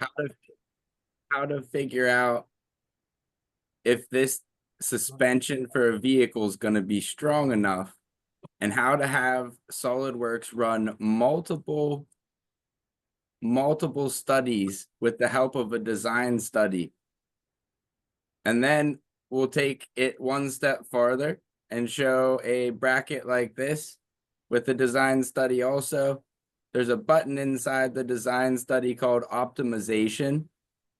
how to how to figure out if this suspension for a vehicle is going to be strong enough, and how to have SolidWorks run multiple studies with the help of a design study. And then we'll take it one step farther and show a bracket like this with the design study also. There's a button inside the design study called optimization.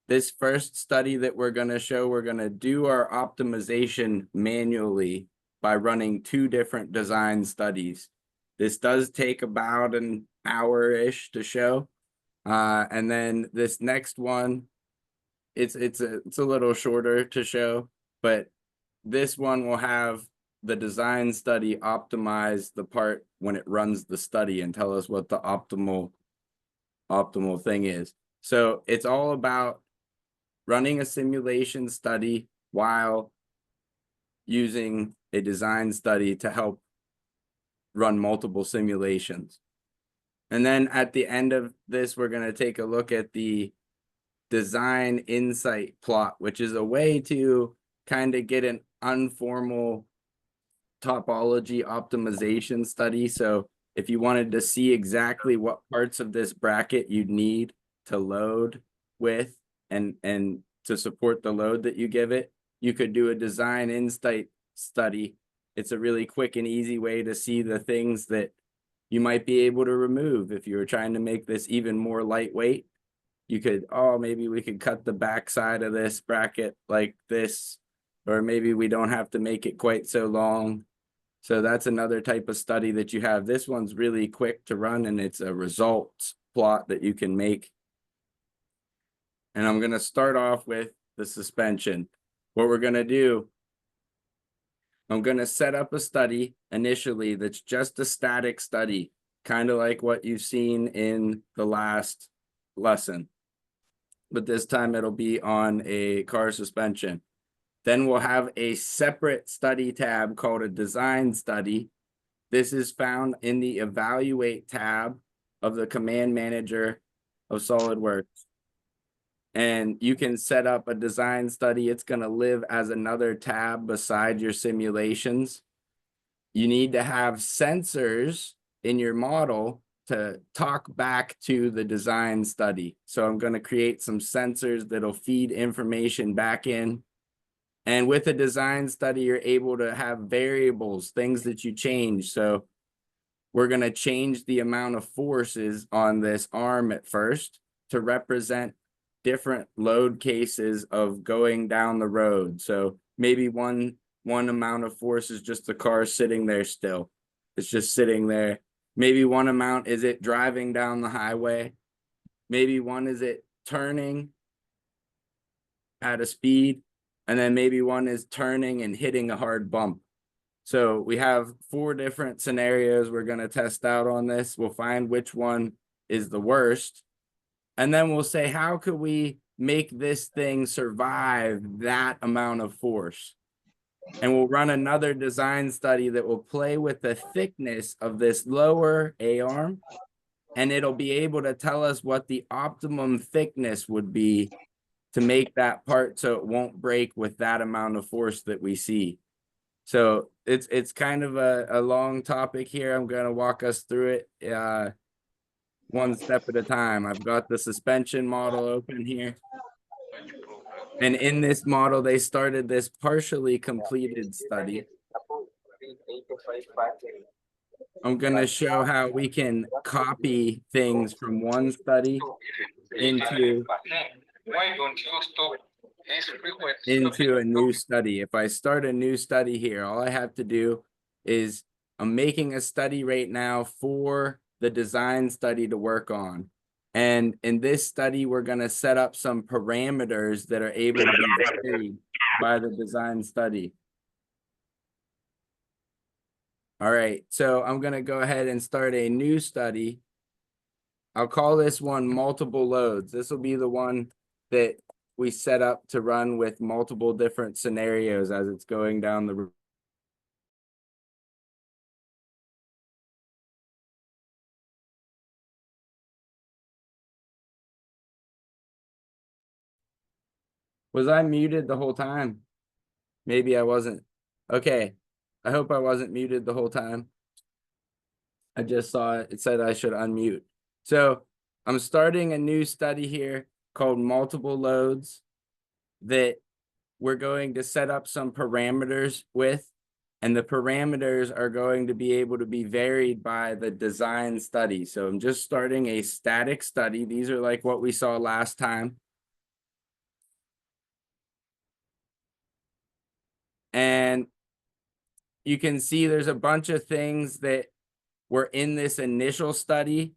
This first study that we're going to show, we're going to do our optimization manually by running 2 different design studies. This does take about an hour-ish to show. And then this next one, it's a little shorter to show, but this one will have the design study optimize the part when it runs the study and tell us what the optimal thing is. So it's all about running a simulation study while using a design study to help run multiple simulations. And then at the end of this, we're going to take a look at the design insight plot, which is a way to kind of get an informal topology optimization study. So if you wanted to see exactly what parts of this bracket you'd need to load with and to support the load that you give it, you could do a design insight study. It's a really quick and easy way to see the things that you might be able to remove. If you were trying to make this even more lightweight, you could, oh, maybe we could cut the back side of this bracket like this, or maybe we don't have to make it quite so long. So that's another type of study that you have. This one's really quick to run, and it's a results plot that you can make. And I'm going to start off with the suspension. What we're going to do, I'm going to set up a study initially that's just a static study, kind of like what you've seen in the last lesson. But this time it'll be on a car suspension. Then we'll have a separate study tab called a design study. This is found in the evaluate tab of the command manager of SolidWorks. And you can set up a design study. It's going to live as another tab beside your simulations. You need to have sensors in your model to talk back to the design study. So I'm going to create some sensors that'll feed information back in. And with a design study, you're able to have variables, things that you change. So we're going to change the amount of forces on this arm at first to represent different load cases of going down the road. So maybe one amount of force is just the car sitting there still. It's just sitting there. Maybe one amount is it driving down the highway. Maybe one is it turning at a speed. And then maybe one is turning and hitting a hard bump. So we have 4 different scenarios we're going to test out on this. We'll find which one is the worst. And then we'll say, how could we make this thing survive that amount of force? And we'll run another design study that will play with the thickness of this lower A-arm. And it'll be able to tell us what the optimum thickness would be to make that part so it won't break with that amount of force that we see. So it's kind of a long topic here. I'm going to walk us through it one step at a time. I've got the suspension model open here. And in this model, they started this partially completed study. I'm going to show how we can copy things from one study into a new study. If I start a new study here, all I have to do is I'm making a study right now for the design study to work on. And in this study, we're going to set up some parameters that are able to be varied by the design study. All right, so I'm going to go ahead and start a new study. I'll call this one multiple loads. This will be the one that we set up to run with multiple different scenarios as it's going down the road. Was I muted the whole time? Maybe I wasn't. Okay. I hope I wasn't muted the whole time. I just saw it. It said I should unmute. So I'm starting a new study here called multiple loads that we're going to set up some parameters with, and the parameters are going to be able to be varied by the design study. So I'm just starting a static study. These are like what we saw last time. And you can see there's a bunch of things that were in this initial study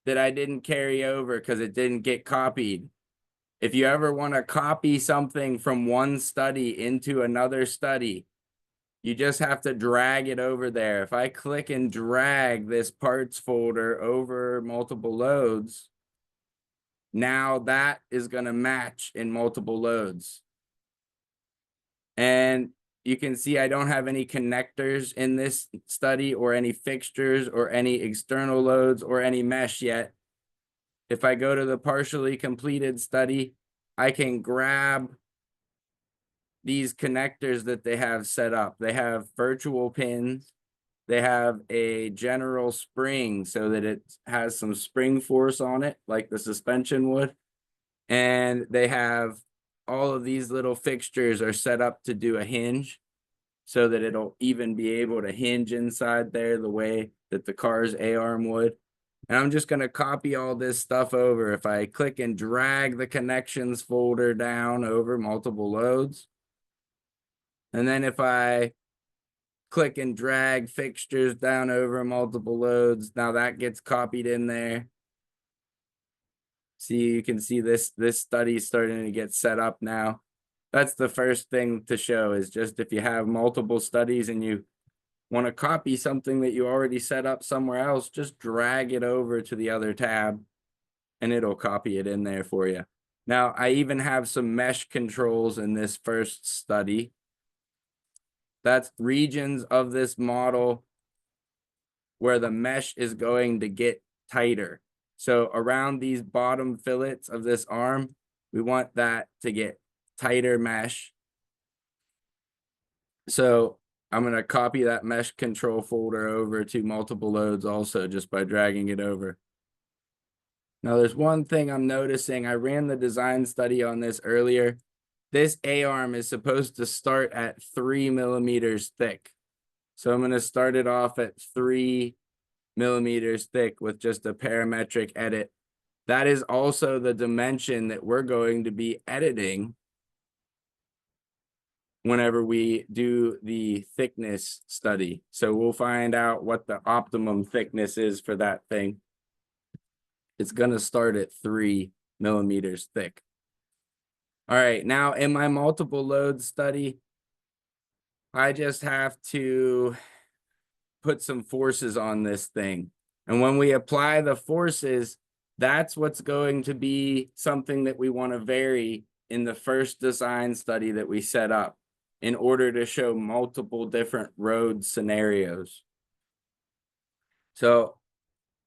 that I didn't carry over because it didn't get copied. If you ever want to copy something from one study into another study, you just have to drag it over there. If I click and drag this parts folder over multiple loads, now that is going to match in multiple loads. And you can see I don't have any connectors in this study or any fixtures or any external loads or any mesh yet. If I go to the partially completed study, I can grab these connectors that they have set up. They have virtual pins. They have a general spring so that it has some spring force on it, like the suspension would. And they have all of these little fixtures are set up to do a hinge so that it'll even be able to hinge inside there the way that the car's A-arm would. And I'm just going to copy all this stuff over. If I click and drag the connections folder down over multiple loads, and then if I click and drag fixtures down over multiple loads, now that gets copied in there. See, you can see this study is starting to get set up now. That's the first thing to show, is just if you have multiple studies and you want to copy something that you already set up somewhere else, just drag it over to the other tab and it'll copy it in there for you. Now, I even have some mesh controls in this first study. That's regions of this model where the mesh is going to get tighter. So around these bottom fillets of this arm, we want that to get tighter mesh. So I'm going to copy that mesh control folder over to multiple loads also just by dragging it over. Now there's one thing I'm noticing. I ran the design study on this earlier. This A-arm is supposed to start at 3 millimeters thick. So I'm going to start it off at 3 millimeters thick with just a parametric edit. That is also the dimension that we're going to be editing whenever we do the thickness study. So we'll find out what the optimum thickness is for that thing. It's going to start at 3 millimeters thick. All right, now in my multiple load study, I just have to put some forces on this thing. And when we apply the forces, that's what's going to be something that we want to vary in the first design study that we set up in order to show multiple different road scenarios. So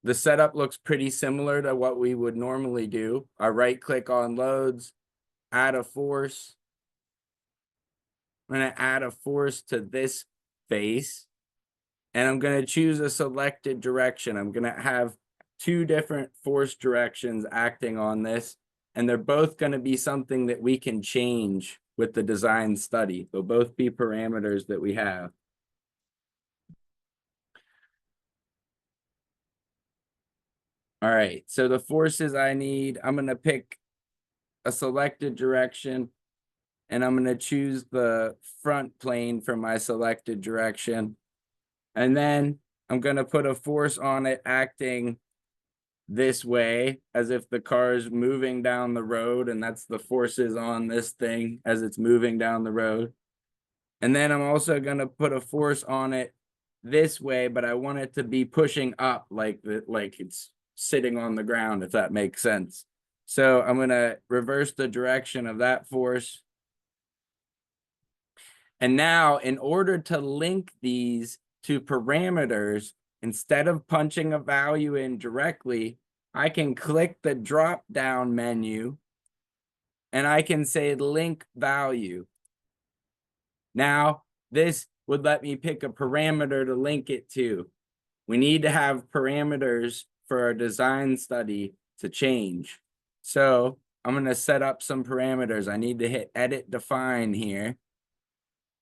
the setup looks pretty similar to what we would normally do. I right-click on loads, add a force. I'm going to add a force to this face, and I'm going to choose a selected direction. I'm going to have two different force directions acting on this, and they're both going to be something that we can change with the design study. They'll both be parameters that we have. All right, so the forces I need, I'm going to pick a selected direction, and I'm going to choose the front plane for my selected direction. And then I'm going to put a force on it acting this way, as if the car is moving down the road, and that's the forces on this thing as it's moving down the road. And then I'm also going to put a force on it this way, but I want it to be pushing up like it's sitting on the ground, if that makes sense. So I'm going to reverse the direction of that force. And now, in order to link these to parameters, instead of punching a value in directly, I can click the drop-down menu and I can say link value. Now, this would let me pick a parameter to link it to. We need to have parameters for our design study to change. So I'm going to set up some parameters. I need to hit edit define here.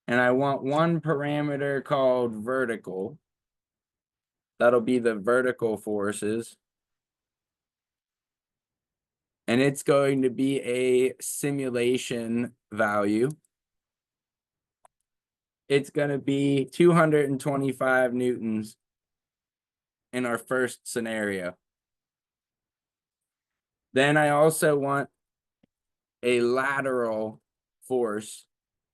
And I want one parameter called vertical. That'll be the vertical forces. And it's going to be a simulation value. It's going to be 225 newtons in our first scenario. Then I also want a lateral force,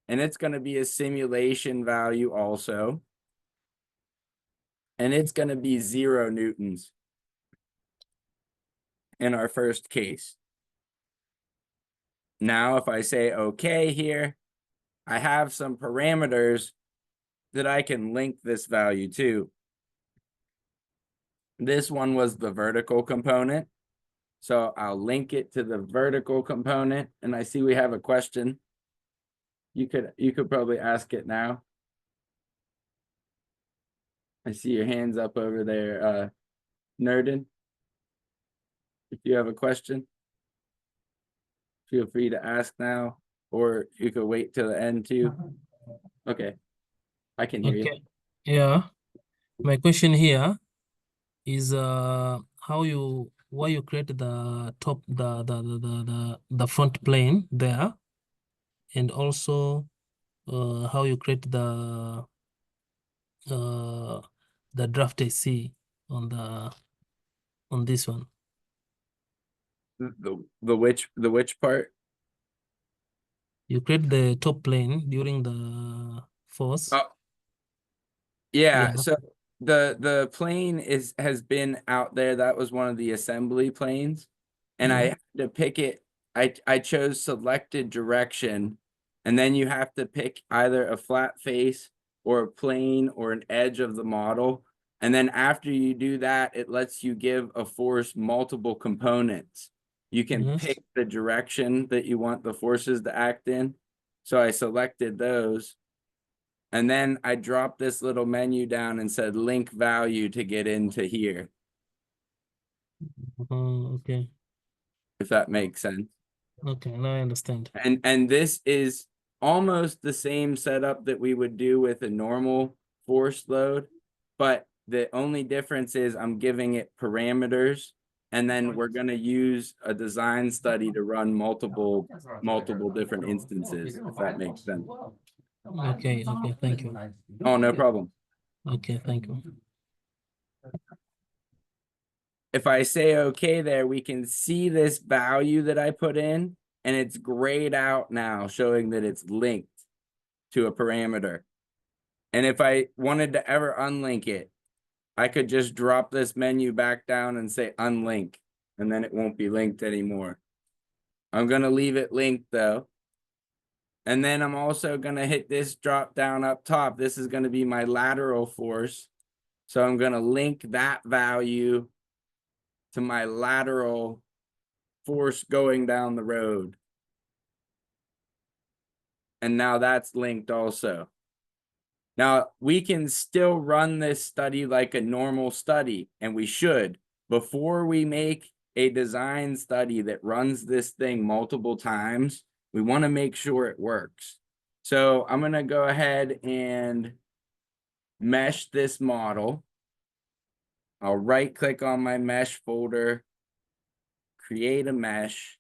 and it's going to be a simulation value also. And it's going to be 0 newtons in our first case. Now, if I say okay here, I have some parameters that I can link this value to. This one was the vertical component. So I'll link it to the vertical component, and I see we have a question. You could probably ask it now. I see your hands up over there, Nerdin. If you have a question, feel free to ask now, or you could wait till the end too. Okay, I can hear you. Yeah, my question here is why you create the top the front plane there, and also how you create the draft AC on this one. The which part? You create the top plane during the force. Oh, yeah. Yeah. So the plane has been out there. That was one of the assembly planes, and I had to pick it. I chose selected direction, and then you have to pick either a flat face or a plane or an edge of the model. And then after you do that, it lets you give a force multiple components. You can Yes. pick the direction that you want the forces to act in. So I selected those. And then I dropped this little menu down and said link value to get into here, Okay. if that makes sense. Okay, now I understand. And this is almost the same setup that we would do with a normal force load, but the only difference is I'm giving it parameters, and then we're going to use a design study to run multiple different instances, if that makes sense. Okay, thank you. Oh, no problem. Okay, thank you. If I say okay there, we can see this value that I put in, and it's grayed out now, showing that it's linked to a parameter. And if I wanted to ever unlink it, I could just drop this menu back down and say unlink, and then it won't be linked anymore. I'm going to leave it linked though. And then I'm also going to hit this drop down up top. This is going to be my lateral force. So I'm going to link that value to my lateral force going down the road. And now that's linked also. Now, we can still run this study like a normal study, and we should. Before we make a design study that runs this thing multiple times, we want to make sure it works. So I'm going to go ahead and mesh this model. I'll right-click on my mesh folder, create a mesh,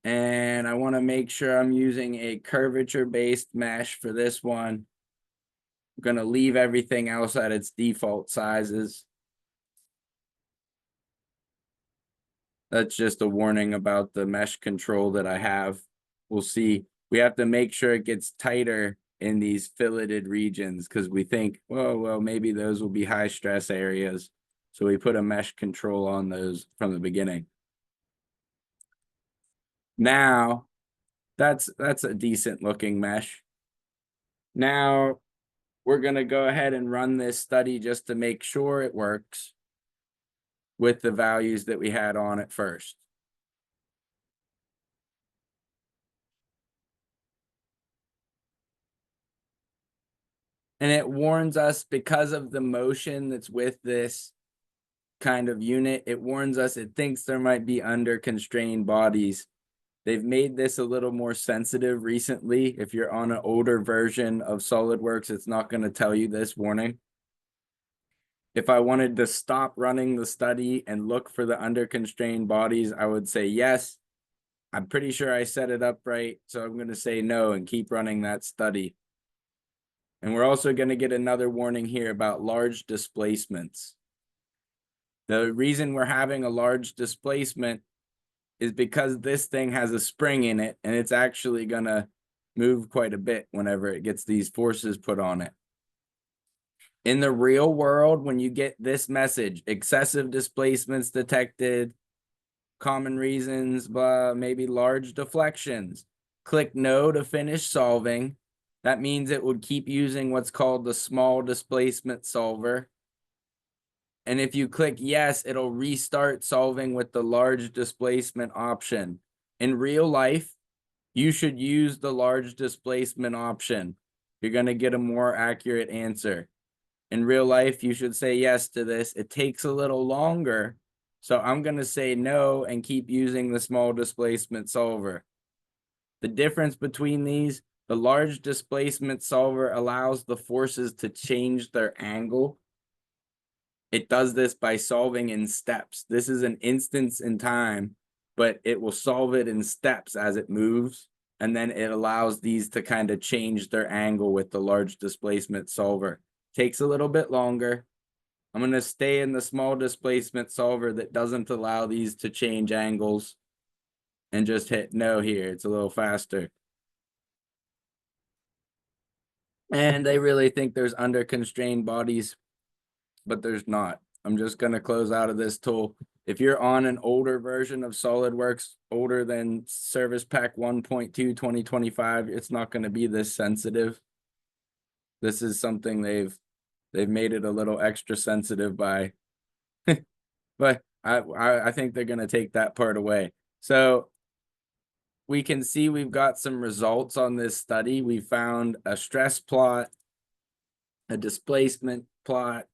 and I want to make sure I'm using a curvature-based mesh for this one. I'm going to leave everything else at its default sizes. That's just a warning about the mesh control that I have. We'll see. We have to make sure it gets tighter in these filleted regions because we think, well, maybe those will be high stress areas. So we put a mesh control on those from the beginning. Now, that's a decent looking mesh. Now, we're going to go ahead and run this study just to make sure it works with the values that we had on it first. And it warns us because of the motion that's with this kind of unit. It warns us, it thinks there might be under constrained bodies. They've made this a little more sensitive recently. If you're on an older version of SolidWorks, it's not going to tell you this warning. If I wanted to stop running the study and look for the under constrained bodies, I would say yes. I'm pretty sure I set it up right, so I'm going to say no and keep running that study. And we're also going to get another warning here about large displacements. The reason we're having a large displacement is because this thing has a spring in it, and it's actually going to move quite a bit whenever it gets these forces put on it. In the real world, when you get this message, excessive displacements detected, common reasons, blah, maybe large deflections, click no to finish solving. That means it would keep using what's called the small displacement solver. And if you click yes, it'll restart solving with the large displacement option. In real life, you should use the large displacement option. You're going to get a more accurate answer. In real life, you should say yes to this. It takes a little longer, so I'm going to say no and keep using the small displacement solver. The difference between these, the large displacement solver allows the forces to change their angle. It does this by solving in steps. This is an instance in time, but it will solve it in steps as it moves. And then it allows these to kind of change their angle with the large displacement solver. Takes a little bit longer. I'm going to stay in the small displacement solver that doesn't allow these to change angles and just hit no here. It's a little faster. And they really think there's under constrained bodies, but there's not. I'm just going to close out of this tool. If you're on an older version of SolidWorks, older than Service Pack 1.2 2025, it's not going to be this sensitive. This is something they've made it a little extra sensitive by, but I think they're going to take that part away. So we can see we've got some results on this study. We found a stress plot, a displacement plot,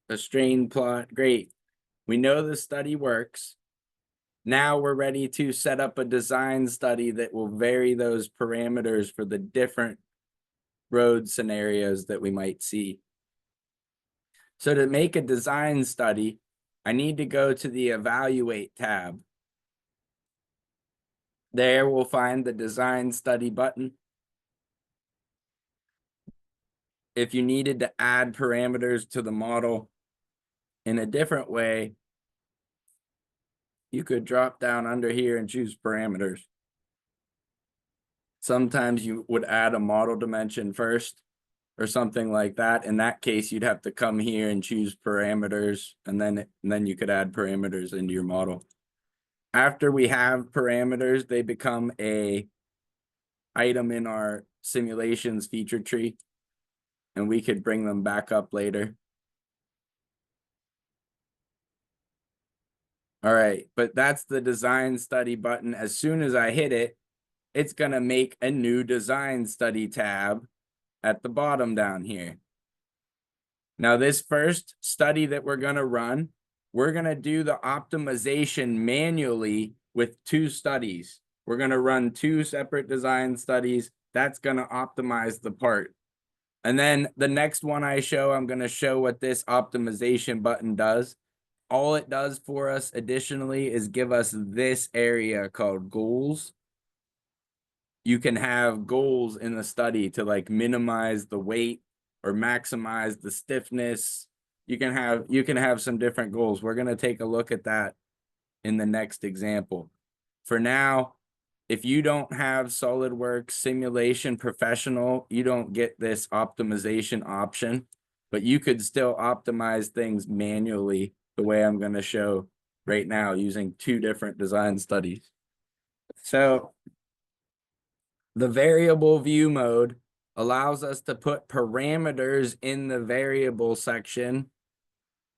a strain plot. Great. We know the study works. Now we're ready to set up a design study that will vary those parameters for the different road scenarios that we might see. So to make a design study, I need to go to the Evaluate tab. There we'll find the Design Study button. If you needed to add parameters to the model in a different way, you could drop down under here and choose parameters. Sometimes you would add a model dimension first or something like that. In that case, you'd have to come here and choose parameters, and then you could add parameters into your model. After we have parameters, they become a item in our simulations feature tree, and we could bring them back up later. All right, but that's the design study button. As soon as I hit it, it's going to make a new design study tab at the bottom down here. Now, this first study that we're going to run, we're going to do the optimization manually with 2 studies. We're going to run 2 separate design studies. That's going to optimize the part. And then the next one I show, I'm going to show what this optimization button does. All it does for us additionally is give us this area called goals. You can have goals in the study to like minimize the weight or maximize the stiffness. You can have some different goals. We're going to take a look at that in the next example. For now, if you don't have SolidWorks Simulation Professional, you don't get this optimization option, but you could still optimize things manually the way I'm going to show right now using 2 different design studies. So the variable view mode allows us to put parameters in the variable section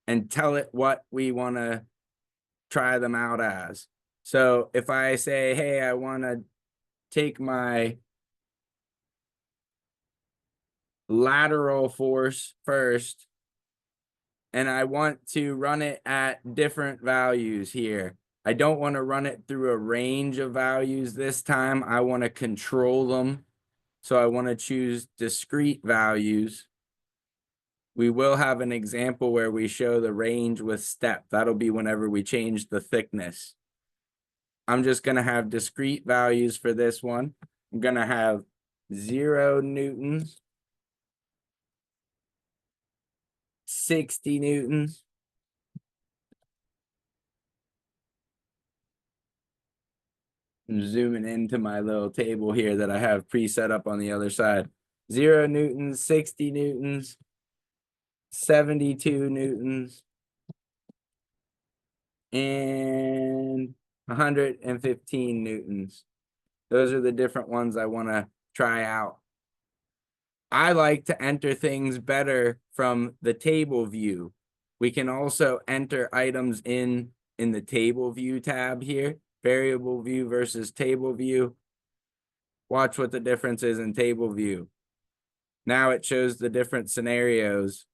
and tell it what we want to try them out as. So if I say, hey, I want to take my lateral force first, and I want to run it at different values here. I don't want to run it through a range of values this time. I want to control them. So I want to choose discrete values. We will have an example where we show the range with step. That'll be whenever we change the thickness. I'm just going to have discrete values for this one. I'm going to have 0 newtons, 60 newtons, I'm zooming into my little table here that I have preset up on the other side. 0 newtons, 60 newtons, 72 newtons, and 115 newtons. Those are the different ones I want to try out. I like to enter things better from the table view. We can also enter items in the table view tab here, variable view versus table view. Watch what the difference is in table view. Now it shows the different scenarios,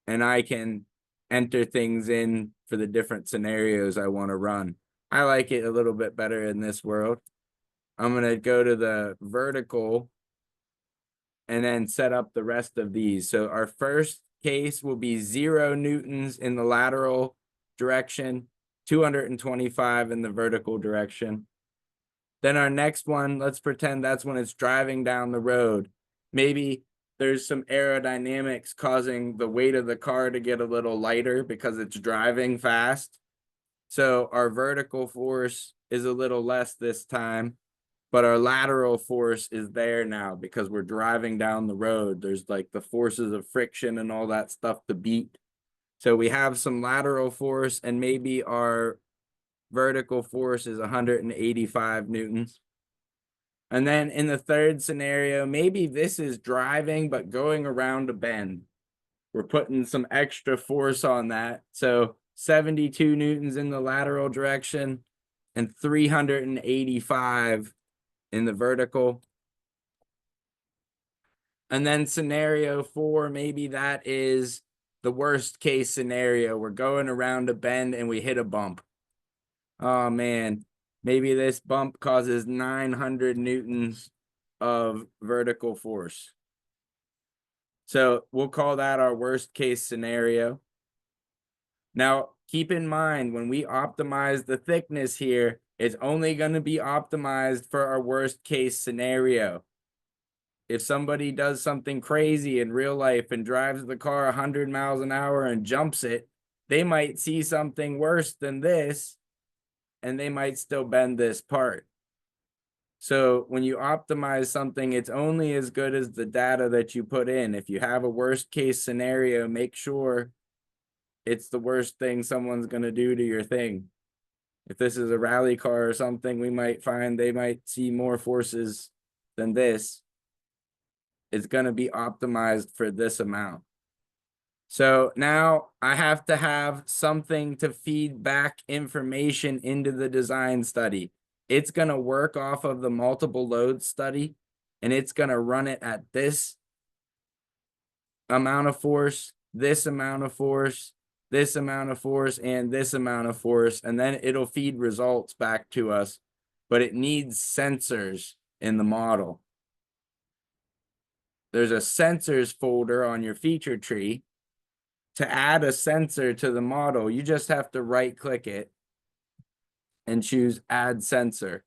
and I can enter things in for the different scenarios I want to run. I like it a little bit better in this world. I'm going to go to the vertical and then set up the rest of these. So our first case will be 0 newtons in the lateral direction, 225 in the vertical direction. Then our next one, let's pretend that's when it's driving down the road. Maybe there's some aerodynamics causing the weight of the car to get a little lighter because it's driving fast. So our vertical force is a little less this time, but our lateral force is there now because we're driving down the road. There's like the forces of friction and all that stuff to beat. So we have some lateral force, and maybe our vertical force is 185 newtons. And then in the third scenario, maybe this is driving but going around a bend. We're putting some extra force on that. So 72 newtons in the lateral direction and 385 in the vertical. And then scenario 4, maybe that is the worst case scenario. We're going around a bend and we hit a bump. Oh man, maybe this bump causes 900 newtons of vertical force. So we'll call that our worst case scenario. Now, keep in mind, when we optimize the thickness here, it's only going to be optimized for our worst case scenario. If somebody does something crazy in real life and drives the car 100 miles an hour and jumps it, they might see something worse than this, and they might still bend this part. So when you optimize something, it's only as good as the data that you put in. If you have a worst case scenario, make sure it's the worst thing someone's going to do to your thing. If this is a rally car or something, we might find they might see more forces than this. It's going to be optimized for this amount. So now I have to have something to feed back information into the design study. It's going to work off of the multiple load study, and it's going to run it at this amount of force, this amount of force, this amount of force, and this amount of force, and then it'll feed results back to us, but it needs sensors in the model. There's a sensors folder on your feature tree. To add a sensor to the model, you just have to right click it and choose add sensor.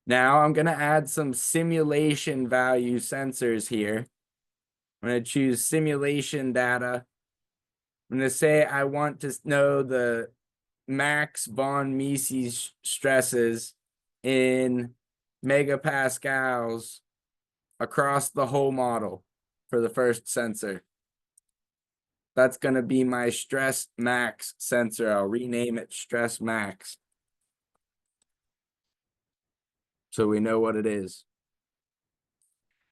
Now I'm going to add some simulation value sensors here. I'm going to choose simulation data. I'm going to say I want to know the max von Mises stresses in megapascals across the whole model for the first sensor. That's going to be my stress max sensor. I'll rename it stress max, so we know what it is.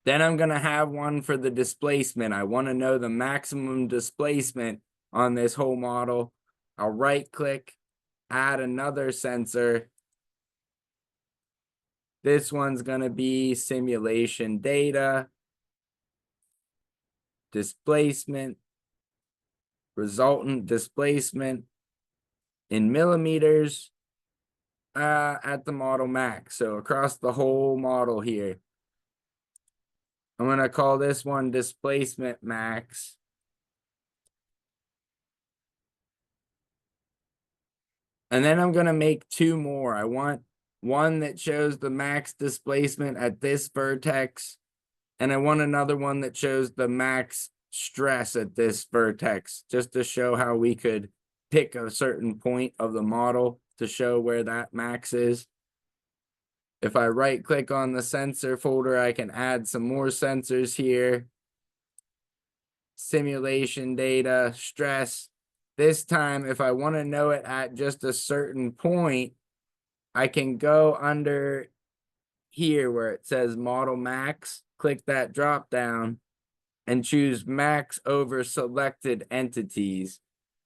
Then I'm going to have one for the displacement. I want to know the maximum displacement on this whole model. I'll right click, add another sensor. This one's going to be simulation data, displacement, resultant displacement in millimeters at the model max. So across the whole model here. I'm going to call this one displacement max. And then I'm going to make two more. I want one that shows the max displacement at this vertex. And I want another one that shows the max stress at this vertex, just to show how we could pick a certain point of the model to show where that max is. If I right click on the sensor folder, I can add some more sensors here. Simulation data, stress. This time, if I want to know it at just a certain point, I can go under here where it says model max, click that drop down and choose max over selected entities.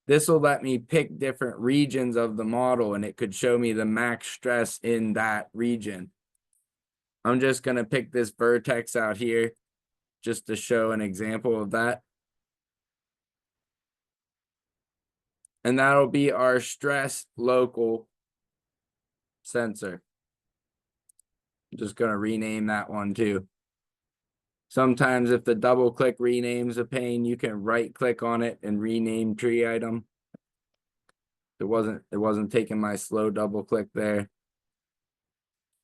This will let me pick different regions of the model and it could show me the max stress in that region. I'm just going to pick this vertex out here just to show an example of that. And that'll be our stress local sensor. I'm just going to rename that one too. Sometimes if the double click renames a pane, you can right click on it and rename tree item. It wasn't taking my slow double click there.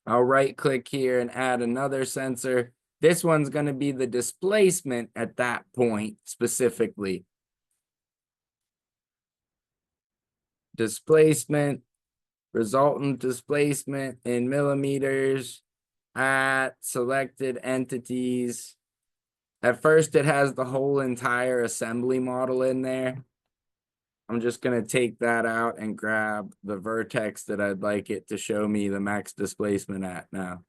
I'll right click here and add another sensor. This one's going to be the displacement at that point specifically. Displacement, resultant displacement in millimeters at selected entities. At first, it has the whole entire assembly model in there. I'm just going to take that out and grab the vertex that I'd like it to show me the max displacement at now.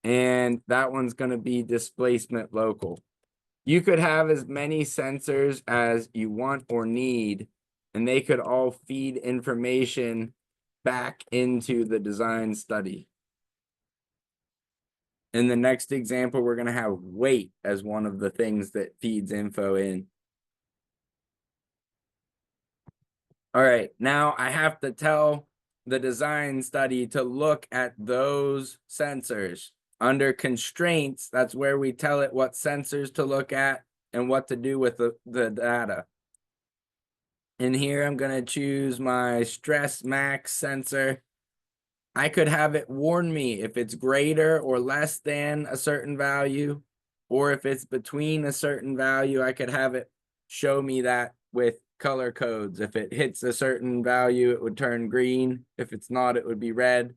And that one's going to be displacement local. You could have as many sensors as you want or need, and they could all feed information back into the design study. In the next example, we're going to have weight as one of the things that feeds info in. All right, now I have to tell the design study to look at those sensors. Under constraints, that's where we tell it what sensors to look at and what to do with the data. In here, I'm going to choose my stress max sensor. I could have it warn me if it's greater or less than a certain value, or if it's between a certain value, I could have it show me that with color codes. If it hits a certain value, it would turn green. If it's not, it would be red.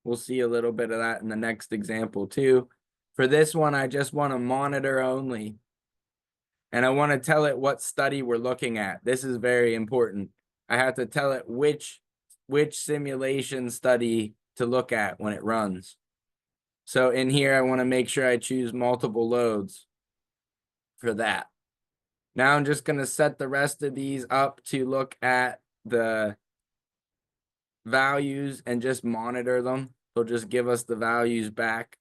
We'll see a little bit of that in the next example too. For this one, I just want to monitor only. And I want to tell it what study we're looking at. This is very important. I have to tell it which simulation study to look at when it runs. So in here, I want to make sure I choose multiple loads for that. Now I'm just going to set the rest of these up to look at the values and just monitor them. They'll just give us the values back.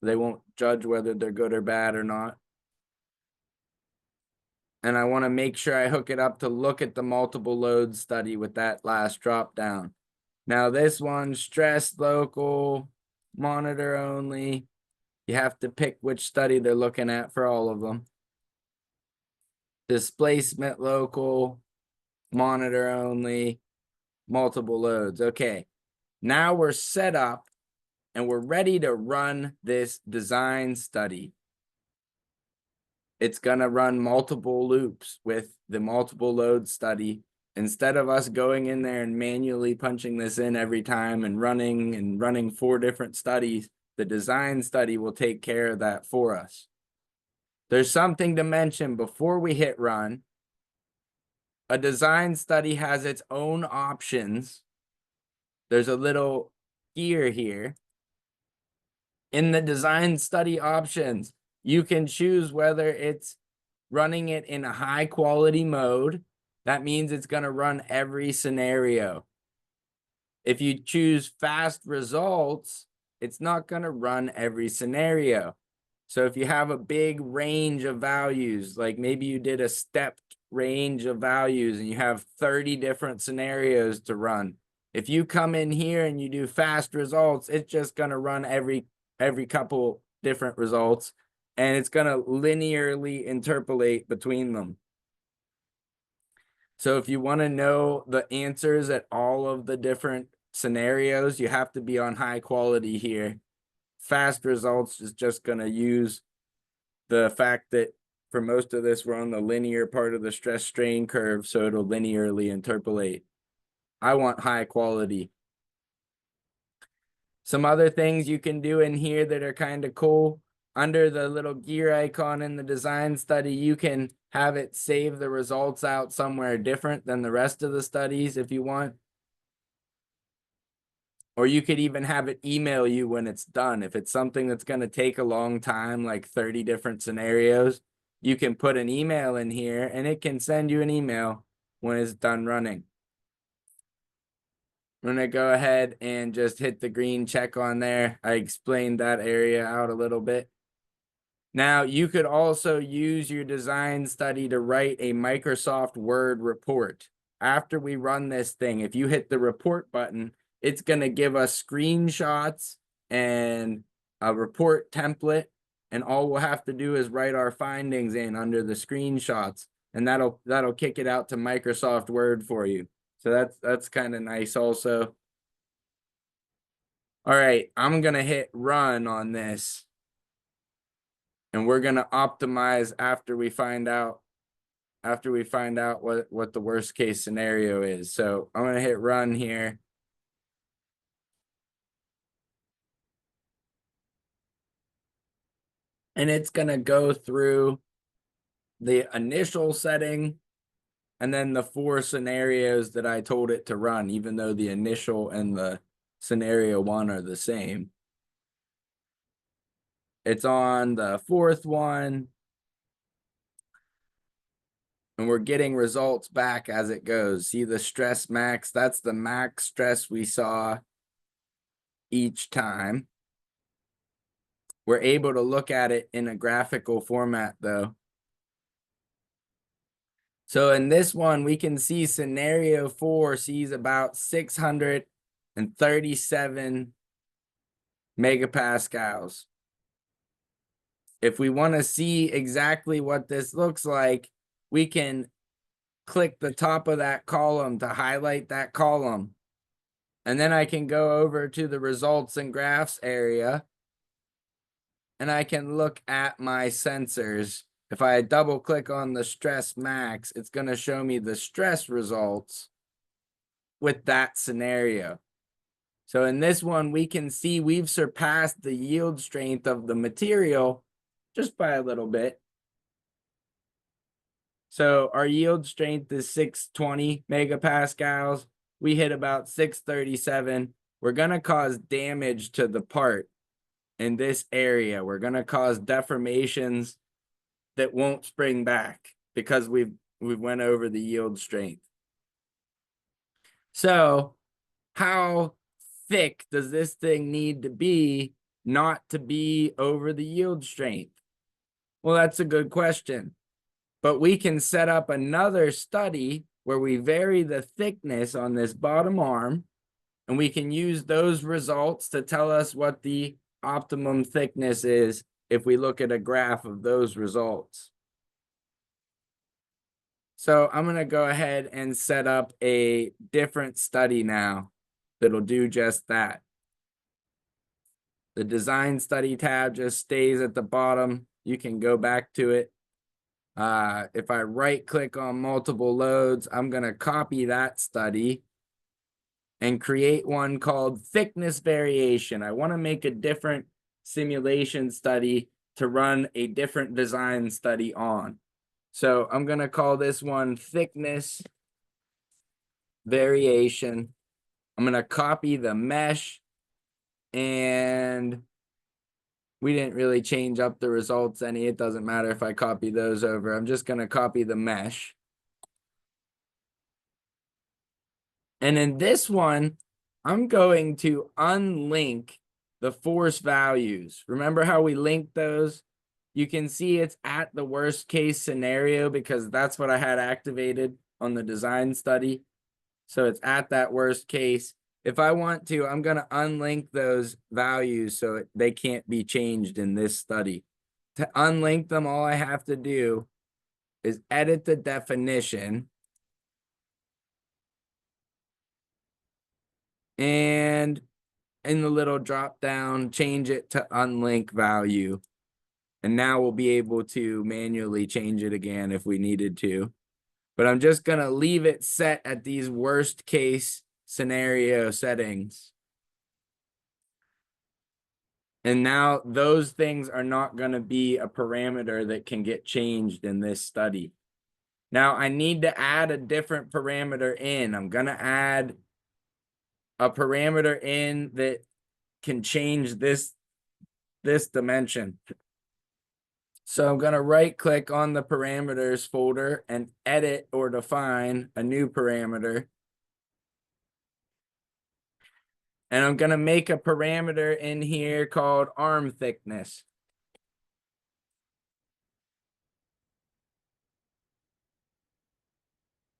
They won't judge whether they're good or bad or not. And I want to make sure I hook it up to look at the multiple load study with that last drop down. Now this one, stress local, monitor only. You have to pick which study they're looking at for all of them. Displacement local, monitor only, multiple loads. Okay, now we're set up and we're ready to run this design study. It's going to run multiple loops with the multiple load study. Instead of us going in there and manually punching this in every time and running 4 different studies, the design study will take care of that for us. There's something to mention before we hit run. A design study has its own options. There's a little gear here. In the design study options, you can choose whether it's running it in a high quality mode. That means it's going to run every scenario. If you choose fast results, it's not going to run every scenario. So if you have a big range of values, like maybe you did a stepped range of values and you have 30 different scenarios to run. If you come in here and you do fast results, it's just going to run every couple different results, and it's going to linearly interpolate between them. So if you want to know the answers at all of the different scenarios, you have to be on high quality here. Fast results is just going to use the fact that for most of this, we're on the linear part of the stress strain curve, so it'll linearly interpolate. I want high quality. Some other things you can do in here that are kind of cool. Under the little gear icon in the design study, you can have it save the results out somewhere different than the rest of the studies if you want. Or you could even have it email you when it's done. If it's something that's going to take a long time, like 30 different scenarios, you can put an email in here and it can send you an email when it's done running. I'm going to go ahead and just hit the green check on there. I explained that area out a little bit. Now, you could also use your design study to write a Microsoft Word report. After we run this thing, if you hit the report button, it's going to give us screenshots and a report template, and all we'll have to do is write our findings in under the screenshots, and that'll kick it out to Microsoft Word for you. So that's kind of nice also. All right, I'm going to hit run on this. And we're going to optimize after we find out what the worst case scenario is. So I'm going to hit run here. And it's going to go through the initial setting and then the 4 scenarios that I told it to run, even though the initial and the scenario 1 are the same. It's on the 4th one. And we're getting results back as it goes. See the stress max? That's the max stress we saw each time. We're able to look at it in a graphical format though. So in this one, we can see scenario 4 sees about 637 megapascals. If we want to see exactly what this looks like, we can click the top of that column to highlight that column. And then I can go over to the results and graphs area, and I can look at my sensors. If I double click on the stress max, it's going to show me the stress results with that scenario. So in this one, we can see we've surpassed the yield strength of the material just by a little bit. So our yield strength is 620 megapascals. We hit about 637. We're going to cause damage to the part in this area. We're going to cause deformations that won't spring back because we've went over the yield strength. So how thick does this thing need to be not to be over the yield strength? Well, that's a good question. But we can set up another study where we vary the thickness on this bottom arm, and we can use those results to tell us what the optimum thickness is if we look at a graph of those results. So I'm going to go ahead and set up a different study now that'll do just that. The design study tab just stays at the bottom. You can go back to it. If I right click on multiple loads, I'm going to copy that study and create one called thickness variation. I want to make a different simulation study to run a different design study on. So I'm going to call this one thickness variation. I'm going to copy the mesh, and we didn't really change up the results any. It doesn't matter if I copy those over. I'm just going to copy the mesh. And in this one, I'm going to unlink the force values. Remember how we linked those? You can see it's at the worst case scenario because that's what I had activated on the design study. So it's at that worst case. If I want to, I'm going to unlink those values so they can't be changed in this study. To unlink them, all I have to do is edit the definition. And in the little drop down, change it to unlink value. And now we'll be able to manually change it again if we needed to. But I'm just going to leave it set at these worst case scenario settings. And now those things are not going to be a parameter that can get changed in this study. Now I need to add a different parameter in. I'm going to add a parameter in that can change this dimension. So I'm going to right click on the parameters folder and edit or define a new parameter. And I'm going to make a parameter in here called arm thickness.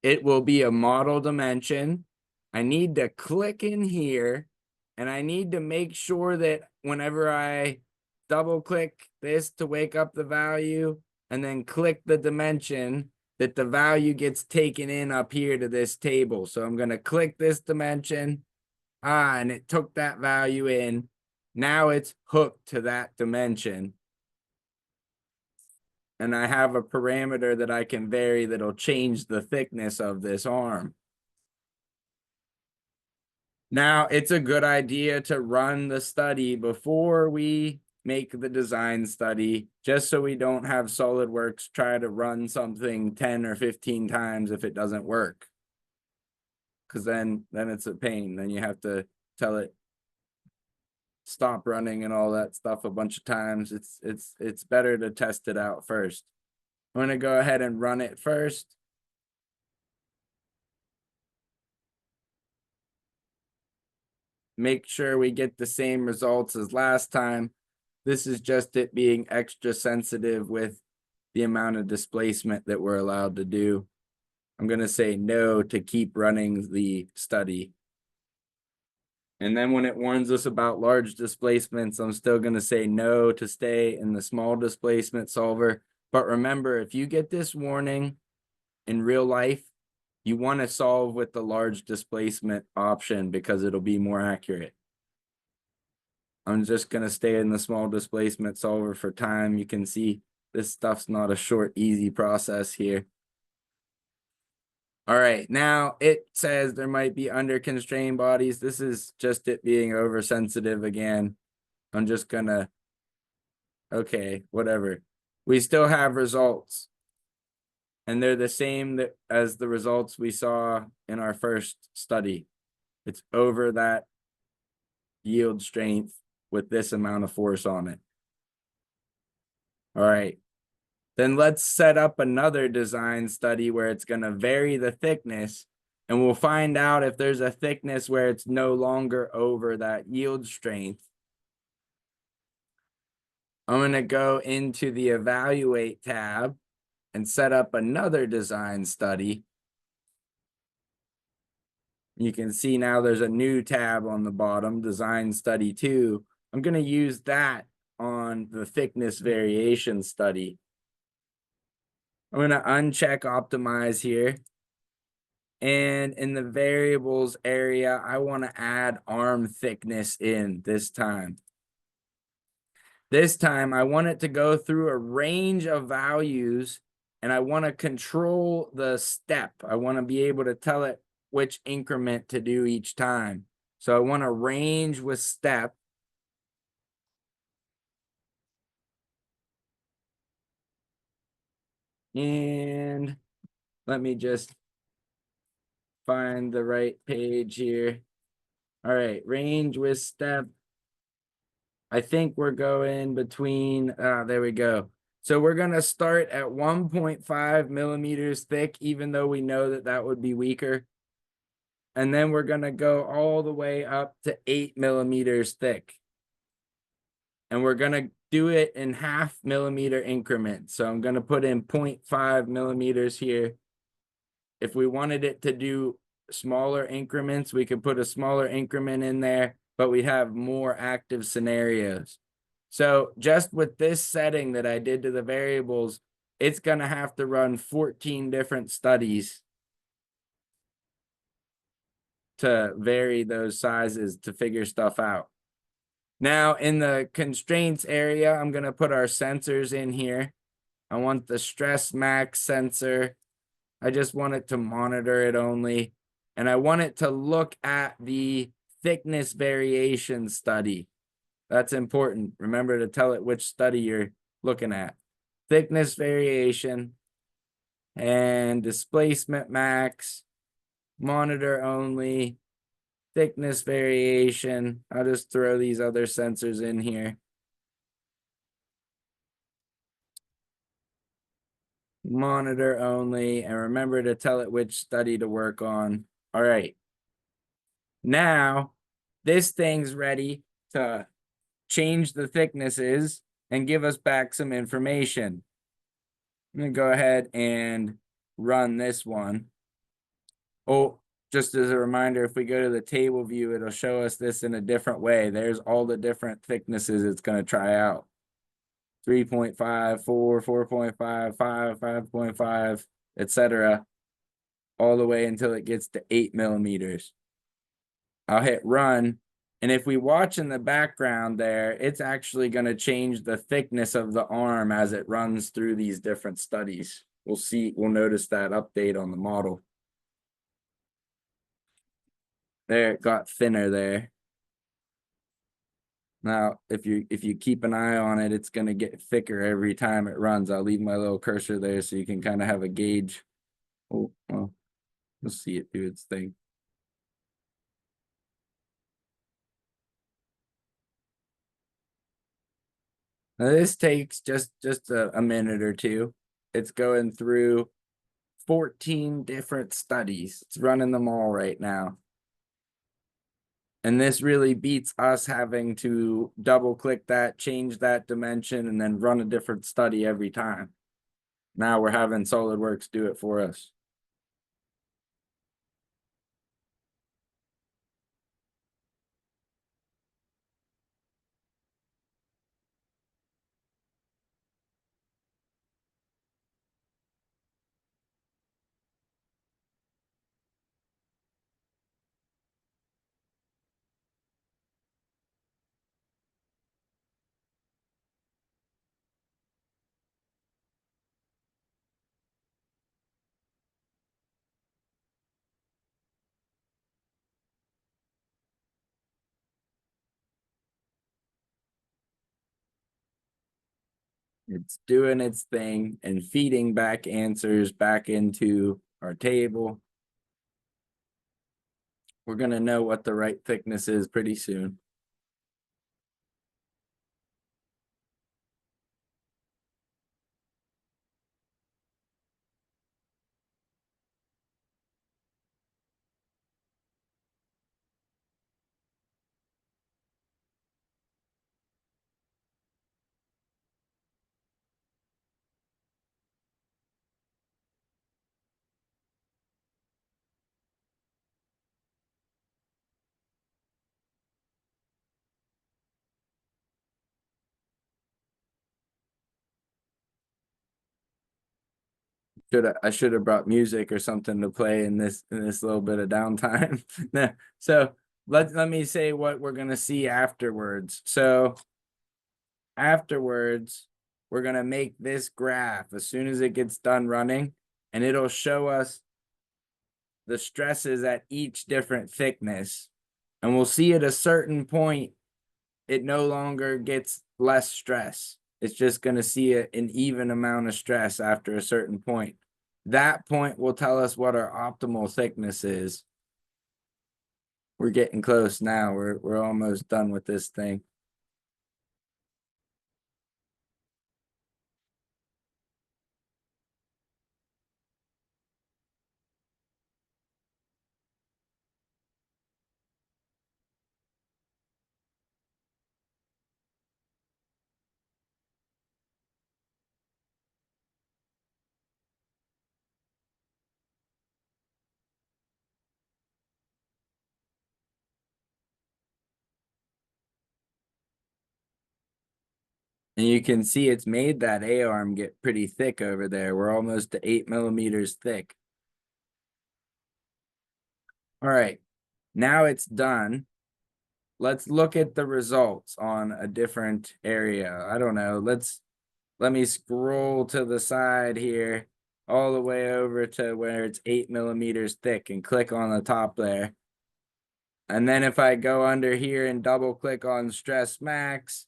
It will be a model dimension. I need to click in here and I need to make sure that whenever I double click this to wake up the value and then click the dimension, that the value gets taken in up here to this table. So I'm going to click this dimension. And it took that value in. Now it's hooked to that dimension. And I have a parameter that I can vary that'll change the thickness of this arm. Now, it's a good idea to run the study before we make the design study, just so we don't have SolidWorks try to run something 10 or 15 times if it doesn't work. Because then it's a pain. Then you have to tell it stop running and all that stuff a bunch of times. It's better to test it out first. I'm going to go ahead and run it first. Make sure we get the same results as last time. This is just it being extra sensitive with the amount of displacement that we're allowed to do. I'm going to say no to keep running the study. And then when it warns us about large displacements, I'm still going to say no to stay in the small displacement solver. But remember, if you get this warning in real life, you want to solve with the large displacement option because it'll be more accurate. I'm just going to stay in the small displacement solver for time. You can see this stuff's not a short, easy process here. All right, now it says there might be under constrained bodies. This is just it being oversensitive again. I'm just gonna, okay, whatever. We still have results. And they're the same as the results we saw in our first study. It's over that yield strength with this amount of force on it. All right. Then let's set up another design study where it's going to vary the thickness, and we'll find out if there's a thickness where it's no longer over that yield strength. I'm going to go into the Evaluate tab and set up another design study. You can see now there's a new tab on the bottom, Design Study 2. I'm going to use that on the thickness variation study. I'm going to uncheck Optimize here. And in the variables area, I want to add arm thickness in this time. This time, I want it to go through a range of values, and I want to control the step. I want to be able to tell it which increment to do each time. So I want a range with step. And let me just find the right page here. All right, range with step. I think we're going between, there we go. So we're going to start at 1.5 millimeters thick, even though we know that that would be weaker. And then we're gonna go all the way up to 8 millimeters thick. And we're gonna do it in 0.5 millimeter increments. So I'm gonna put in 0.5 millimeters here. If we wanted it to do smaller increments, we could put a smaller increment in there, but we have more active scenarios. So just with this setting that I did to the variables, it's gonna have to run 14 different studies to vary those sizes to figure stuff out. Now in the constraints area, I'm gonna put our sensors in here. I want the stress max sensor. I just want it to monitor it only. And I want it to look at the thickness variation study. That's important. Remember to tell it which study you're looking at. Thickness variation and displacement max, monitor only, thickness variation. I'll just throw these other sensors in here. Monitor only, and remember to tell it which study to work on. All right. Now, this thing's ready to change the thicknesses and give us back some information. I'm gonna go ahead and run this one. Oh, just as a reminder, if we go to the table view, it'll show us this in a different way. There's all the different thicknesses it's gonna try out. 3.5, 4, 4.5, 5, 5.5, etc. all the way until it gets to 8 millimeters. I'll hit run. And if we watch in the background there, it's actually going to change the thickness of the arm as it runs through these different studies. We'll notice that update on the model. There, it got thinner there. Now, if you keep an eye on it, it's going to get thicker every time it runs. I'll leave my little cursor there so you can kind of have a gauge. Oh, well, we'll see it do its thing. Now this takes just a minute or two. It's going through 14 different studies. It's running them all right now. And this really beats us having to double click that, change that dimension, and then run a different study every time. Now we're having SolidWorks do it for us. It's doing its thing and feeding back answers back into our table. We're going to know what the right thickness is pretty soon. I should have brought music or something to play in this little bit of downtime. So let me say what we're gonna see afterwards. So afterwards, we're gonna make this graph as soon as it gets done running, and it'll show us the stresses at each different thickness. And we'll see at a certain point, it no longer gets less stress. It's just going to see an even amount of stress after a certain point. That point will tell us what our optimal thickness is. We're getting close now. We're almost done with this thing. And you can see it's made that A-arm get pretty thick over there. We're almost to 8 millimeters thick. All right, now it's done. Let's look at the results on a different area. I don't know. Let me scroll to the side here, all the way over to where it's 8 millimeters thick and click on the top there. And then if I go under here and double click on stress max,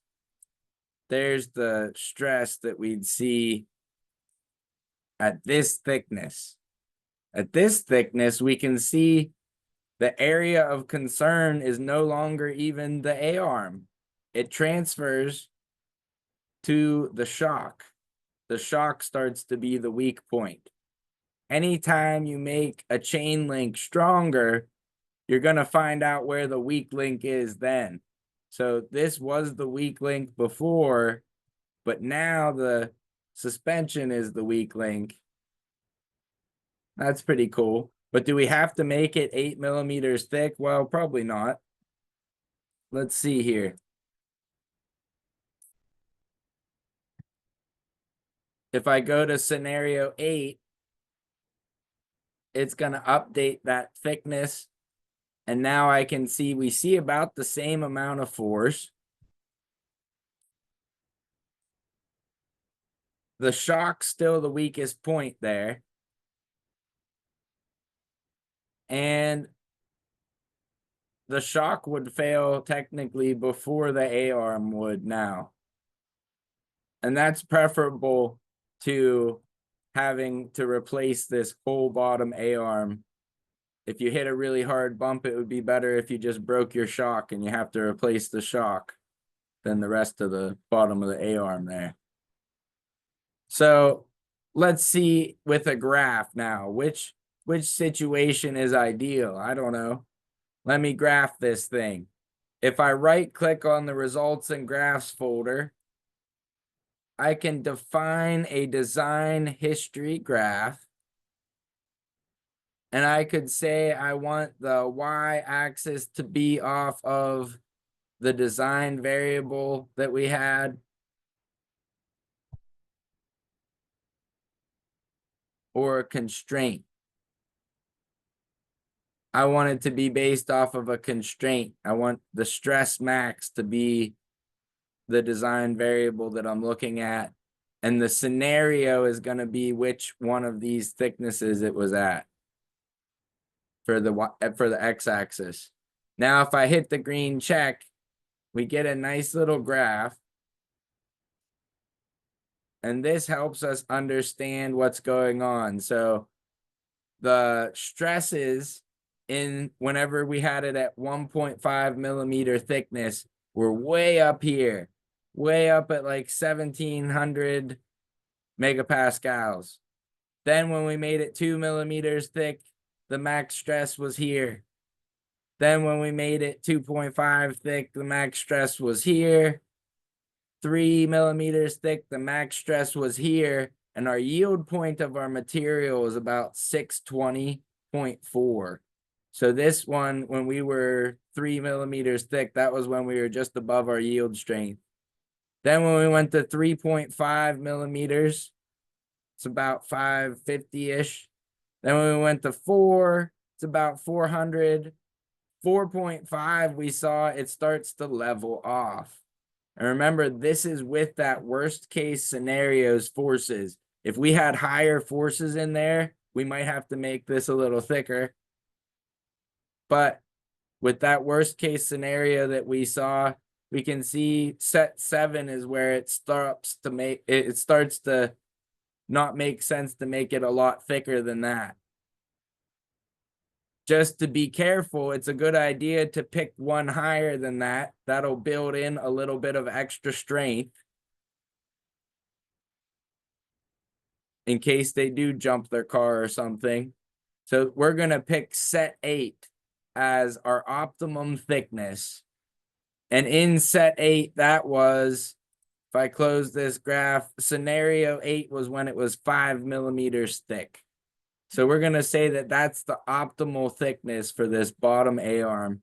there's the stress that we'd see at this thickness. At this thickness, we can see the area of concern is no longer even the A-arm. It transfers to the shock. The shock starts to be the weak point. Anytime you make a chain link stronger, you're going to find out where the weak link is then. So this was the weak link before, but now the suspension is the weak link. That's pretty cool. But do we have to make it 8 millimeters thick? Well, probably not. Let's see here. If I go to scenario 8, it's going to update that thickness. And now I can see, we see about the same amount of force. The shock's still the weakest point there. And the shock would fail technically before the A-arm would now. And that's preferable to having to replace this whole bottom A-arm. If you hit a really hard bump, it would be better if you just broke your shock and you have to replace the shock than the rest of the bottom of the A-arm there. So let's see with a graph now, which situation is ideal? I don't know. Let me graph this thing. If I right click on the results and graphs folder, I can define a design history graph. And I could say I want the y-axis to be off of the design variable that we had, or a constraint. I want it to be based off of a constraint. I want the stress max to be the design variable that I'm looking at. And the scenario is going to be which one of these thicknesses it was at for the x-axis. Now, if I hit the green check, we get a nice little graph. And this helps us understand what's going on. So the stresses in whenever we had it at 1.5 millimeter thickness were way up here, way up at like 1700 megapascals. Then when we made it 2 millimeters thick, the max stress was here. Then when we made it 2.5 thick, the max stress was here. 3 millimeters thick, the max stress was here. And our yield point of our material is about 620.4. So this one, when we were 3 millimeters thick, that was when we were just above our yield strength. Then when we went to 3.5 millimeters, it's about 550-ish. Then when we went to 4, it's about 400. 4.5, we saw it starts to level off. And remember, this is with that worst case scenarios forces. If we had higher forces in there, we might have to make this a little thicker. But with that worst case scenario that we saw, we can see set 7 is where it starts to not make sense to make it a lot thicker than that. Just to be careful, it's a good idea to pick one higher than that. That'll build in a little bit of extra strength in case they do jump their car or something. So we're going to pick set 8 as our optimum thickness. And in set 8, that was, if I close this graph, scenario 8 was when it was 5 millimeters thick. So we're going to say that that's the optimal thickness for this bottom A-arm,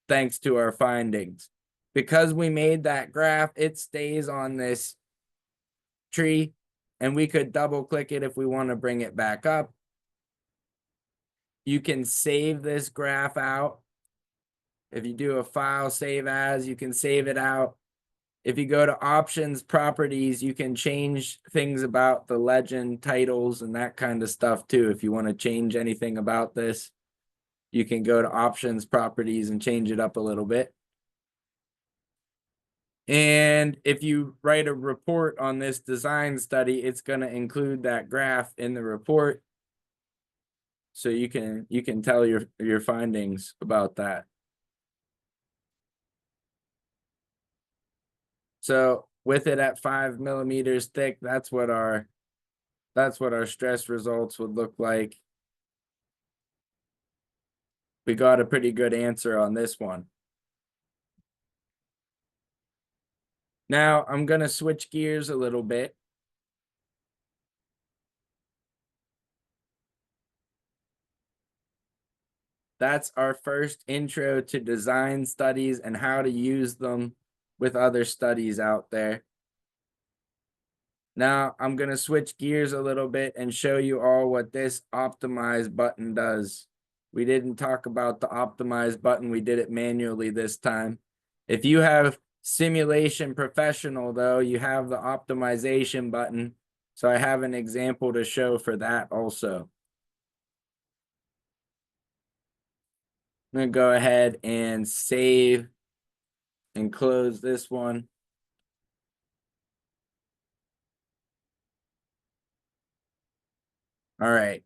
thanks to our findings. because we made that graph, it stays on this tree, and we could double click it if we want to bring it back up. You can save this graph out. If you do a file save as, you can save it out. If you go to options, properties, you can change things about the legend, titles, and that kind of stuff too. If you want to change anything about this, you can go to options, properties, and change it up a little bit. And if you write a report on this design study, it's going to include that graph in the report. So you can tell your findings about that. So with it at 5 millimeters thick, that's what our stress results would look like. We got a pretty good answer on this one. Now I'm going to switch gears a little bit. That's our first intro to design studies and how to use them with other studies out there. Now I'm going to switch gears a little bit and show you all what this optimize button does. We didn't talk about the optimize button. We did it manually this time. If you have Simulation Professional, though, you have the optimization button. So I have an example to show for that also. I'm going to go ahead and save and close this one. All right.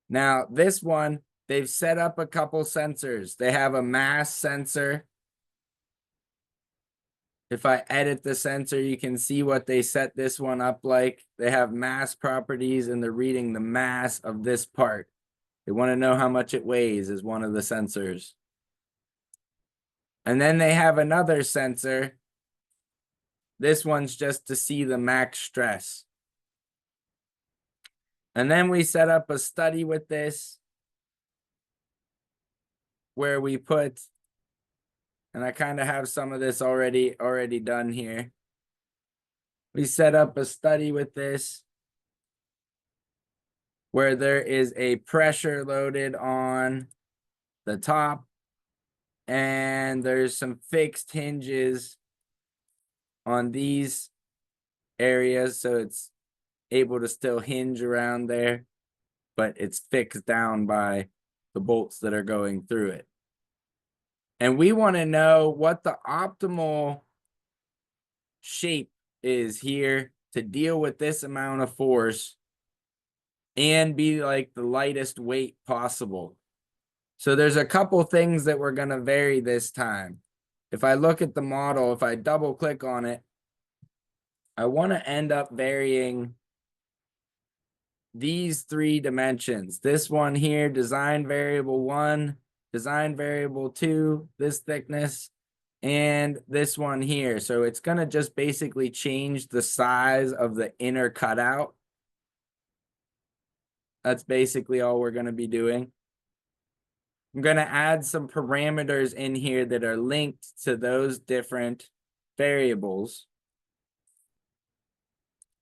Now this one, they've set up a couple sensors. They have a mass sensor. If I edit the sensor, you can see what they set this one up like. They have mass properties and they're reading the mass of this part. They want to know how much it weighs is one of the sensors. And then they have another sensor. This one's just to see the max stress. And then we set up a study with this where we put, and I kind of have some of this already done here. We set up a study with this where there is a pressure loaded on the top and there's some fixed hinges on these areas, so it's able to still hinge around there, but it's fixed down by the bolts that are going through it. And we want to know what the optimal shape is here to deal with this amount of force and be like the lightest weight possible. So there's a couple things that we're going to vary this time. If I look at the model, if I double click on it, I want to end up varying these 3 dimensions. This one here, design variable 1, design variable 2, this thickness, and this one here. So it's going to just basically change the size of the inner cutout. That's basically all we're going to be doing. I'm going to add some parameters in here that are linked to those different variables.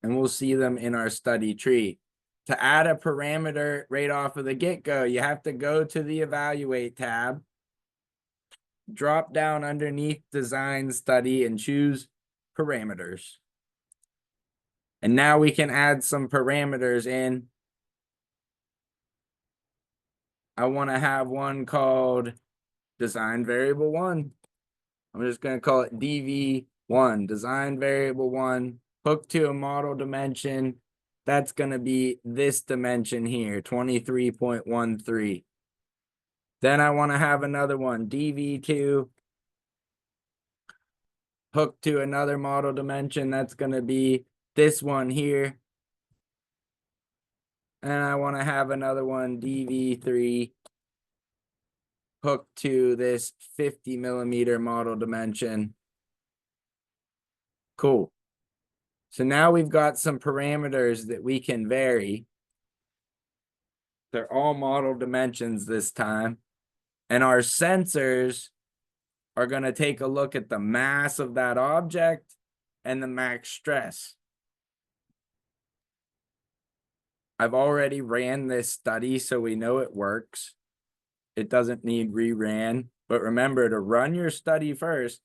And we'll see them in our study tree. To add a parameter right off of the get-go, you have to go to the Evaluate tab, drop down underneath Design Study, and choose Parameters. And now we can add some parameters in. I want to have one called Design Variable 1. I'm just going to call it DV1, Design Variable 1, hooked to a model dimension. That's going to be this dimension here, 23.13. Then I want to have another one, DV2, hooked to another model dimension. That's going to be this one here. And I want to have another one, DV3, hooked to this 50 millimeter model dimension. Cool. So now we've got some parameters that we can vary. They're all model dimensions this time. And our sensors are going to take a look at the mass of that object and the max stress. I've already ran this study, so we know it works. It doesn't need reran, but remember to run your study first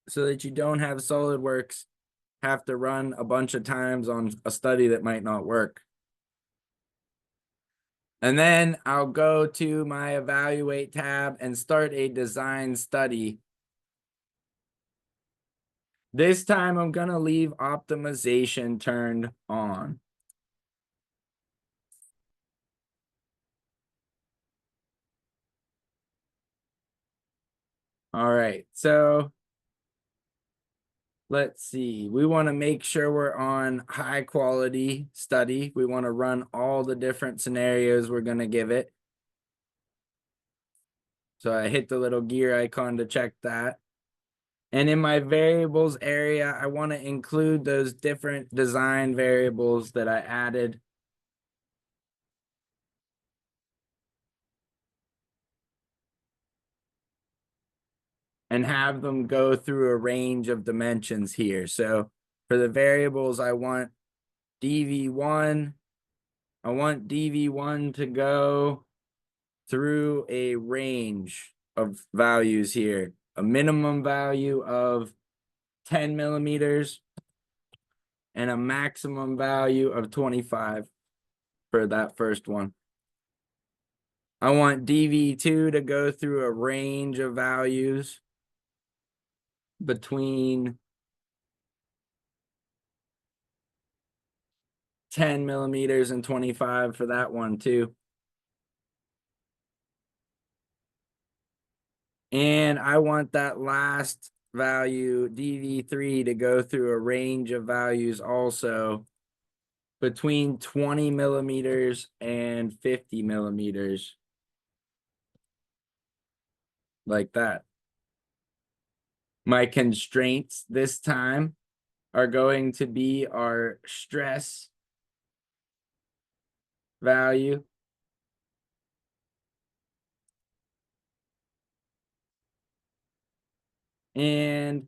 so that you don't have SolidWorks have to run a bunch of times on a study that might not work. And then I'll go to my evaluate tab and start a design study. This time I'm going to leave optimization turned on. All right, so let's see. We want to make sure we're on high quality study. We want to run all the different scenarios we're going to give it. So I hit the little gear icon to check that. And in my variables area, I want to include those different design variables that I added. And have them go through a range of dimensions here. So for the variables, I want dv1. I want dv1 to go through a range of values here. A minimum value of 10 millimeters and a maximum value of 25 for that first one. I want dv2 to go through a range of values between 10 millimeters and 25 for that one too. And I want that last value, dv3, to go through a range of values also between 20 millimeters and 50 millimeters. Like that. My constraints this time are going to be our stress value. And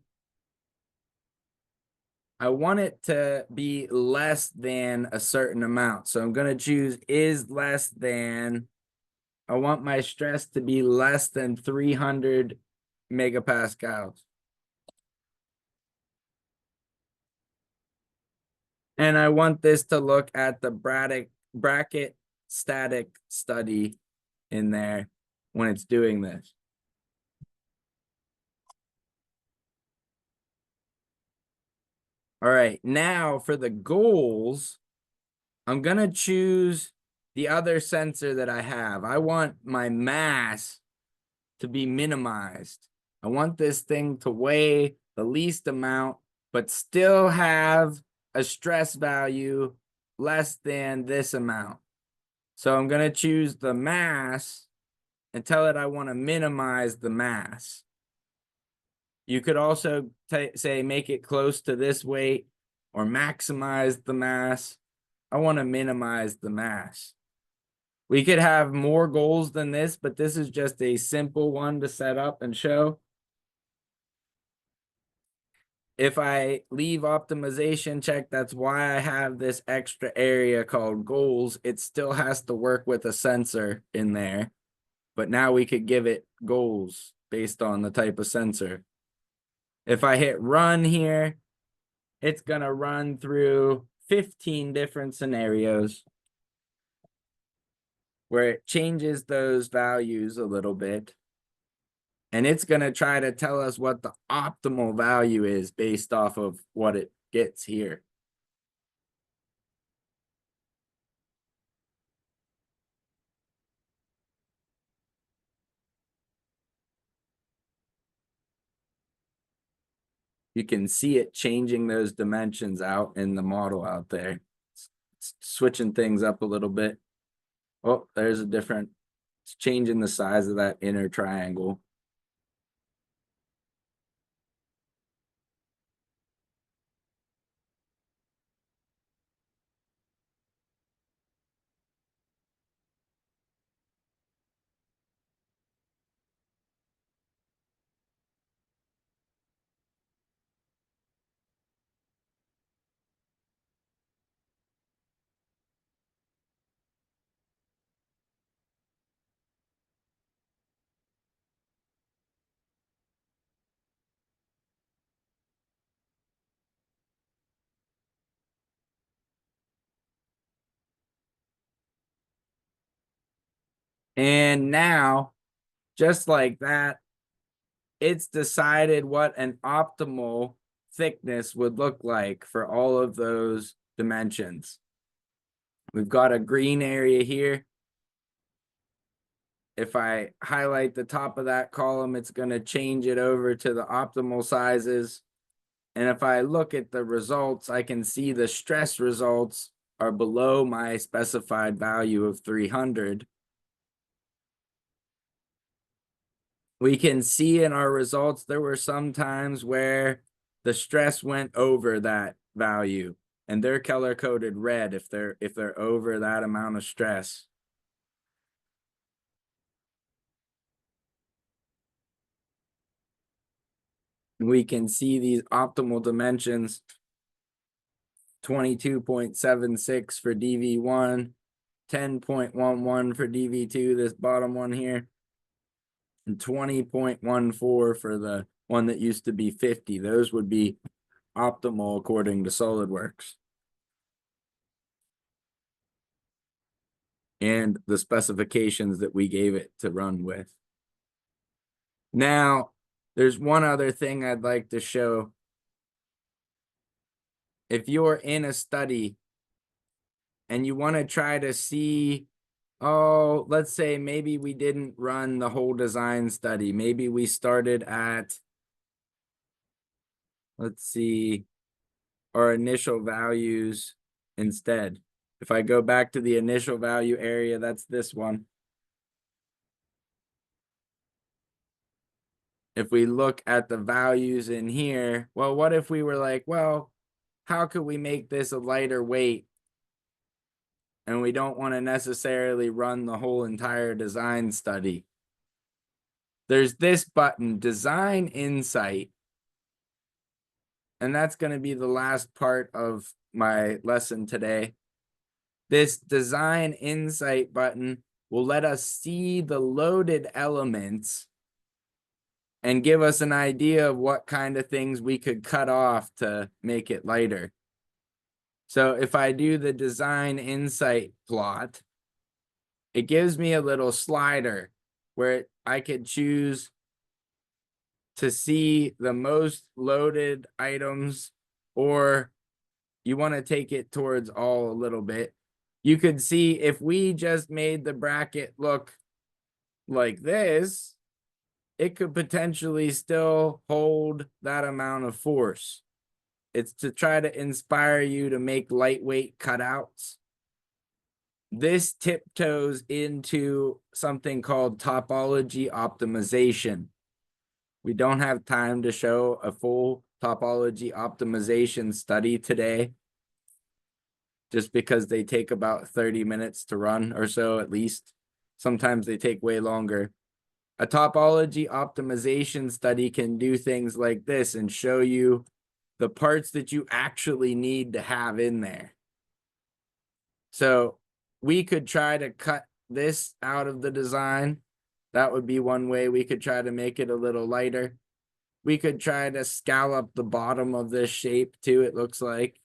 I want it to be less than a certain amount. So I'm going to choose is less than. I want my stress to be less than 300 megapascals. And I want this to look at the bracket static study in there when it's doing this. All right, now for the goals, I'm going to choose the other sensor that I have. I want my mass to be minimized. I want this thing to weigh the least amount, but still have a stress value less than this amount. So I'm going to choose the mass and tell it I want to minimize the mass. You could also say make it close to this weight or maximize the mass. I want to minimize the mass. We could have more goals than this, but this is just a simple one to set up and show. If I leave optimization checked, that's why I have this extra area called goals. It still has to work with a sensor in there, but now we could give it goals based on the type of sensor. If I hit run here, it's going to run through 15 different scenarios where it changes those values a little bit. And it's going to try to tell us what the optimal value is based off of what it gets here. You can see it changing those dimensions out in the model out there. It's switching things up a little bit. Oh, there's a different, it's changing the size of that inner triangle. And now, just like that, it's decided what an optimal thickness would look like for all of those dimensions. We've got a green area here. If I highlight the top of that column, it's going to change it over to the optimal sizes. And if I look at the results, I can see the stress results are below my specified value of 300. We can see in our results, there were some times where the stress went over that value, and they're color coded red if they're over that amount of stress. We can see these optimal dimensions, 22.76 for DV1, 10.11 for DV2, this bottom one here, and 20.14 for the one that used to be 50. Those would be optimal according to SolidWorks and the specifications that we gave it to run with. Now, there's one other thing I'd like to show. If you're in a study and you want to try to see, oh, let's say maybe we didn't run the whole design study. Maybe we started at, let's see, our initial values instead. If I go back to the initial value area, that's this one. If we look at the values in here, well, what if we were like, well, how could we make this a lighter weight? And we don't want to necessarily run the whole entire design study. There's this button, Design Insight. And that's going to be the last part of my lesson today. This Design Insight button will let us see the loaded elements and give us an idea of what kind of things we could cut off to make it lighter. So if I do the Design Insight plot, it gives me a little slider where I could choose to see the most loaded items, or you want to take it towards all a little bit. You could see if we just made the bracket look like this, it could potentially still hold that amount of force. It's to try to inspire you to make lightweight cutouts. This tiptoes into something called topology optimization. We don't have time to show a full topology optimization study today, just because they take about 30 minutes to run or so at least. Sometimes they take way longer. A topology optimization study can do things like this and show you the parts that you actually need to have in there. So we could try to cut this out of the design. That would be one way we could try to make it a little lighter. We could try to scallop the bottom of this shape too, it looks like.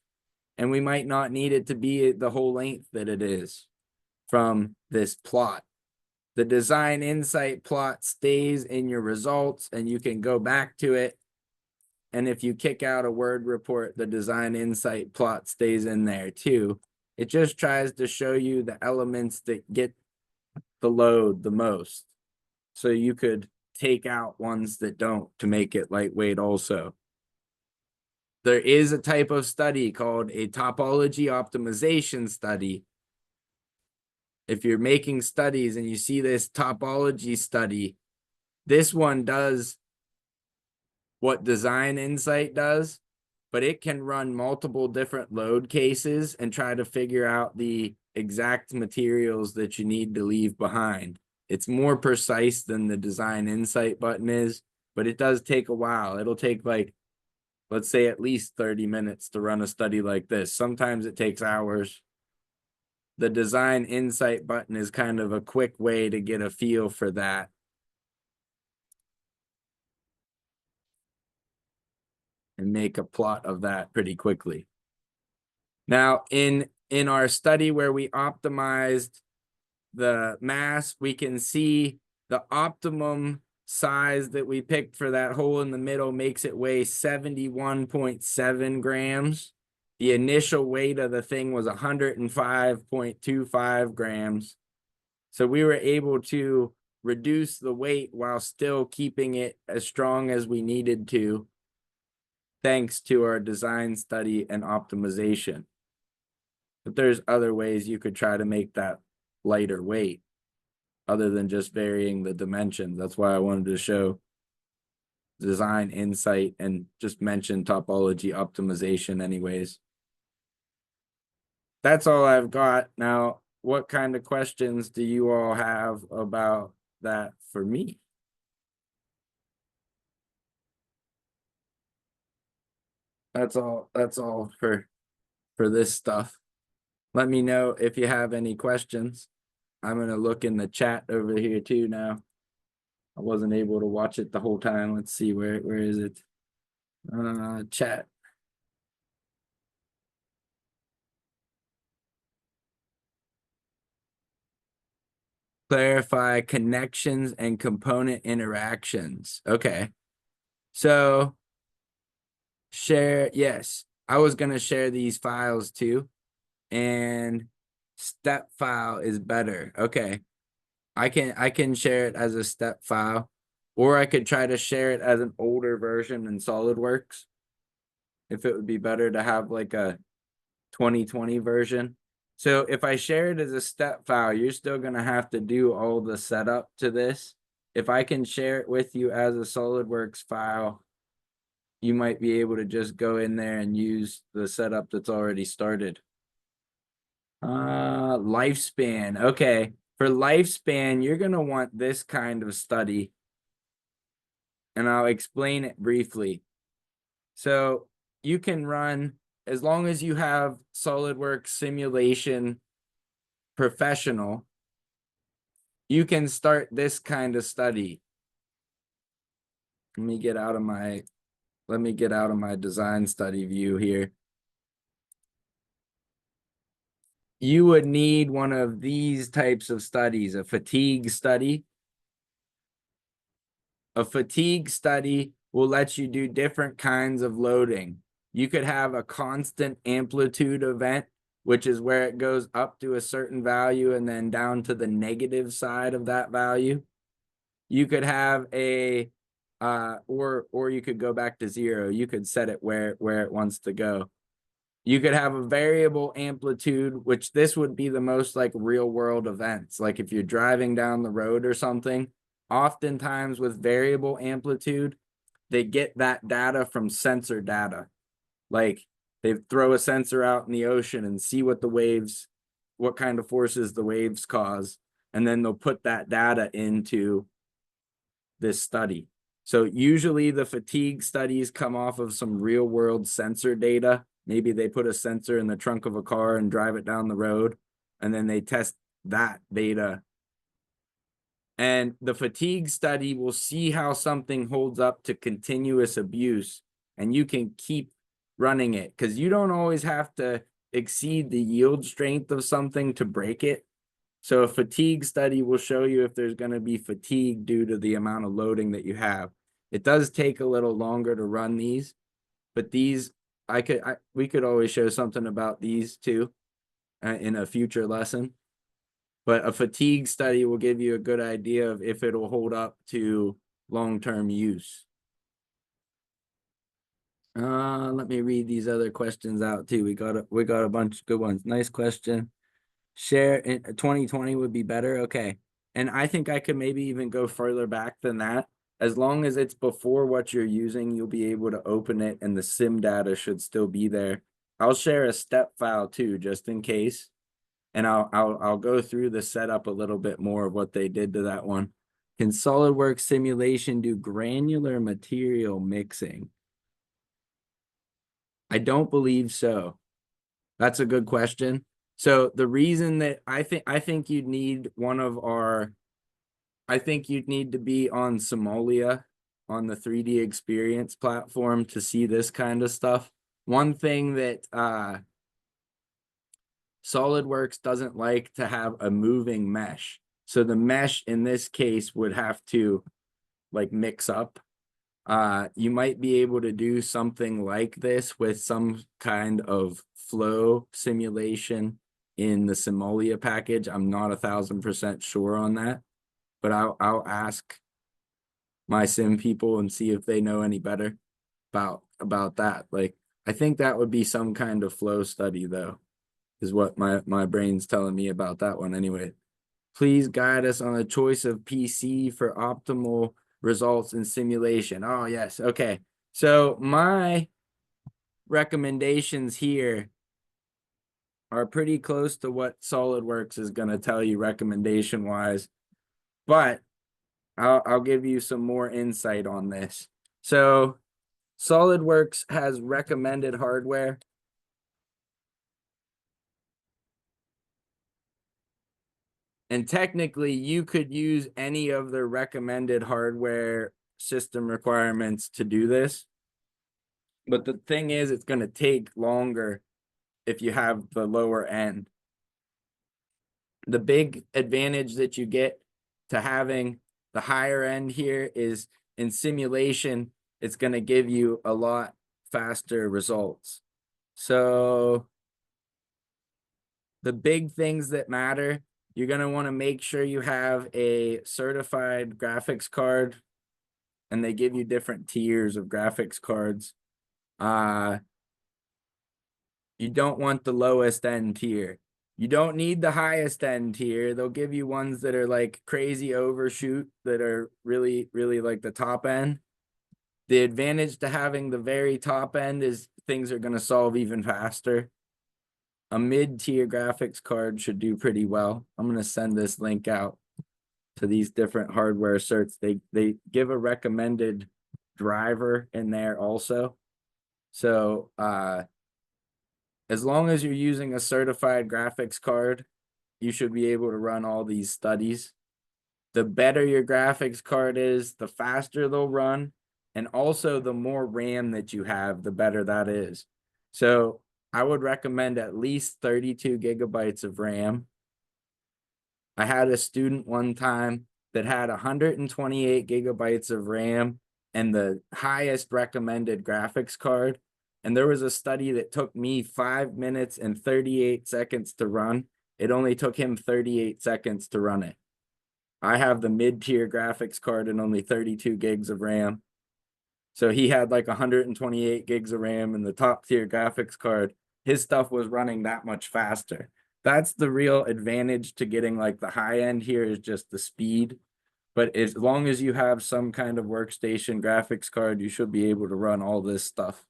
And we might not need it to be the whole length that it is from this plot. The Design Insight plot stays in your results and you can go back to it. And if you kick out a word report, the Design Insight plot stays in there too. It just tries to show you the elements that get the load the most. So you could take out ones that don't to make it lightweight also. There is a type of study called a topology optimization study. If you're making studies and you see this topology study, this one does what Design Insight does, but it can run multiple different load cases and try to figure out the exact materials that you need to leave behind. It's more precise than the Design Insight button is, but it does take a while. It'll take like, let's say at least 30 minutes to run a study like this. Sometimes it takes hours. The Design Insight button is kind of a quick way to get a feel for that. And make a plot of that pretty quickly. Now, in our study where we optimized the mass, we can see the optimum size that we picked for that hole in the middle makes it weigh 71.7 grams. The initial weight of the thing was 105.25 grams. So we were able to reduce the weight while still keeping it as strong as we needed to, thanks to our design study and optimization. But there's other ways you could try to make that lighter weight other than just varying the dimensions. That's why I wanted to show design insight and just mention topology optimization anyways. That's all I've got. Now, what kind of questions do you all have about that for me? That's all for this stuff. Let me know if you have any questions. I'm gonna look in the chat over here too now. I wasn't able to watch it the whole time. Let's see, where is it? Chat. Clarify connections and component interactions. Okay. So share, yes. I was gonna share these files too. And step file is better. Okay. I can share it as a step file, or I could try to share it as an older version in SolidWorks. If it would be better to have like a 2020 version. So if I share it as a step file, you're still gonna have to do all the setup to this. If I can share it with you as a SolidWorks file, you might be able to just go in there and use the setup that's already started. Lifespan. Okay. For lifespan, you're gonna want this kind of study. And I'll explain it briefly. So you can run, as long as you have SolidWorks Simulation Professional, you can start this kind of study. Let me get out of my design study view here. You would need one of these types of studies, a fatigue study. A fatigue study will let you do different kinds of loading. You could have a constant amplitude event, which is where it goes up to a certain value and then down to the negative side of that value. You could have a or you could go back to 0. You could set it where it wants to go. You could have a variable amplitude, which this would be the most like real world events. Like if you're driving down the road or something, oftentimes with variable amplitude, they get that data from sensor data. Like they throw a sensor out in the ocean and see what the waves, what kind of forces the waves cause. And then they'll put that data into this study. So usually the fatigue studies come off of some real world sensor data. Maybe they put a sensor in the trunk of a car and drive it down the road, and then they test that data. And the fatigue study will see how something holds up to continuous abuse, and you can keep running it because you don't always have to exceed the yield strength of something to break it. So a fatigue study will show you if there's going to be fatigue due to the amount of loading that you have. It does take a little longer to run these, but these we could always show something about these too in a future lesson. But a fatigue study will give you a good idea of if it'll hold up to long-term use. Let me read these other questions out too. We got a bunch of good ones. Nice question. Share in 2020 would be better. Okay. And I think I could maybe even go further back than that. As long as it's before what you're using, you'll be able to open it and the sim data should still be there. I'll share a step file too, just in case. And I'll go through the setup a little bit more of what they did to that one. Can SolidWorks simulation do granular material mixing? I don't believe so. That's a good question. So the reason that I think you'd need I think you'd need to be on Somalia on the 3D experience platform to see this kind of stuff. One thing that SolidWorks doesn't like to have a moving mesh. So the mesh in this case would have to like mix up. You might be able to do something like this with some kind of flow simulation in the Simolia package. I'm not 1,000% sure on that, but I'll ask my sim people and see if they know any better about that. Like, I think that would be some kind of flow study though, is what my brain's telling me about that one anyway. Please guide us on the choice of PC for optimal results in simulation. Oh, yes. Okay. So my recommendations here are pretty close to what SolidWorks is going to tell you recommendation wise, but I'll give you some more insight on this. So SolidWorks has recommended hardware. And technically, you could use any of the recommended hardware system requirements to do this. But the thing is, it's going to take longer if you have the lower end. The big advantage that you get to having the higher end here is in simulation, it's going to give you a lot faster results. So the big things that matter, you're going to want to make sure you have a certified graphics card, and they give you different tiers of graphics cards. You don't want the lowest end tier. You don't need the highest end tier. They'll give you ones that are like crazy overshoot that are really, really like the top end. The advantage to having the very top end is things are going to solve even faster. A mid-tier graphics card should do pretty well. I'm going to send this link out to these different hardware certs. They give a recommended driver in there also. So as long as you're using a certified graphics card, you should be able to run all these studies. The better your graphics card is, the faster they'll run. And also the more RAM that you have, the better that is. So I would recommend at least 32 gigabytes of RAM. I had a student one time that had 128 gigabytes of RAM and the highest recommended graphics card. And there was a study that took me 5 minutes and 38 seconds to run. It only took him 38 seconds to run it. I have the mid-tier graphics card and only 32 gigs of RAM. So he had like 128 gigs of RAM and the top tier graphics card. His stuff was running that much faster. That's the real advantage to getting like the high end here is just the speed. But as long as you have some kind of workstation graphics card, you should be able to run all this stuff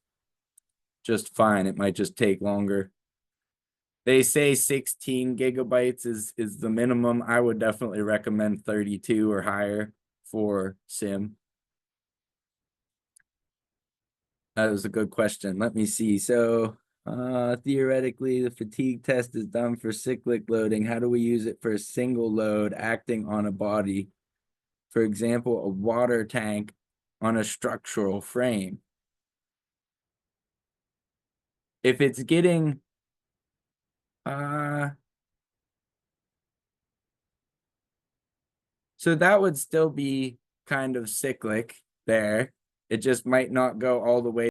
just fine. It might just take longer. They say 16 gigabytes is the minimum. I would definitely recommend 32 or higher for sim. That was a good question. Let me see. So theoretically, the fatigue test is done for cyclic loading. How do we use it for a single load acting on a body? For example, a water tank on a structural frame. If it's getting so that would still be kind of cyclic there. It just might not go all the way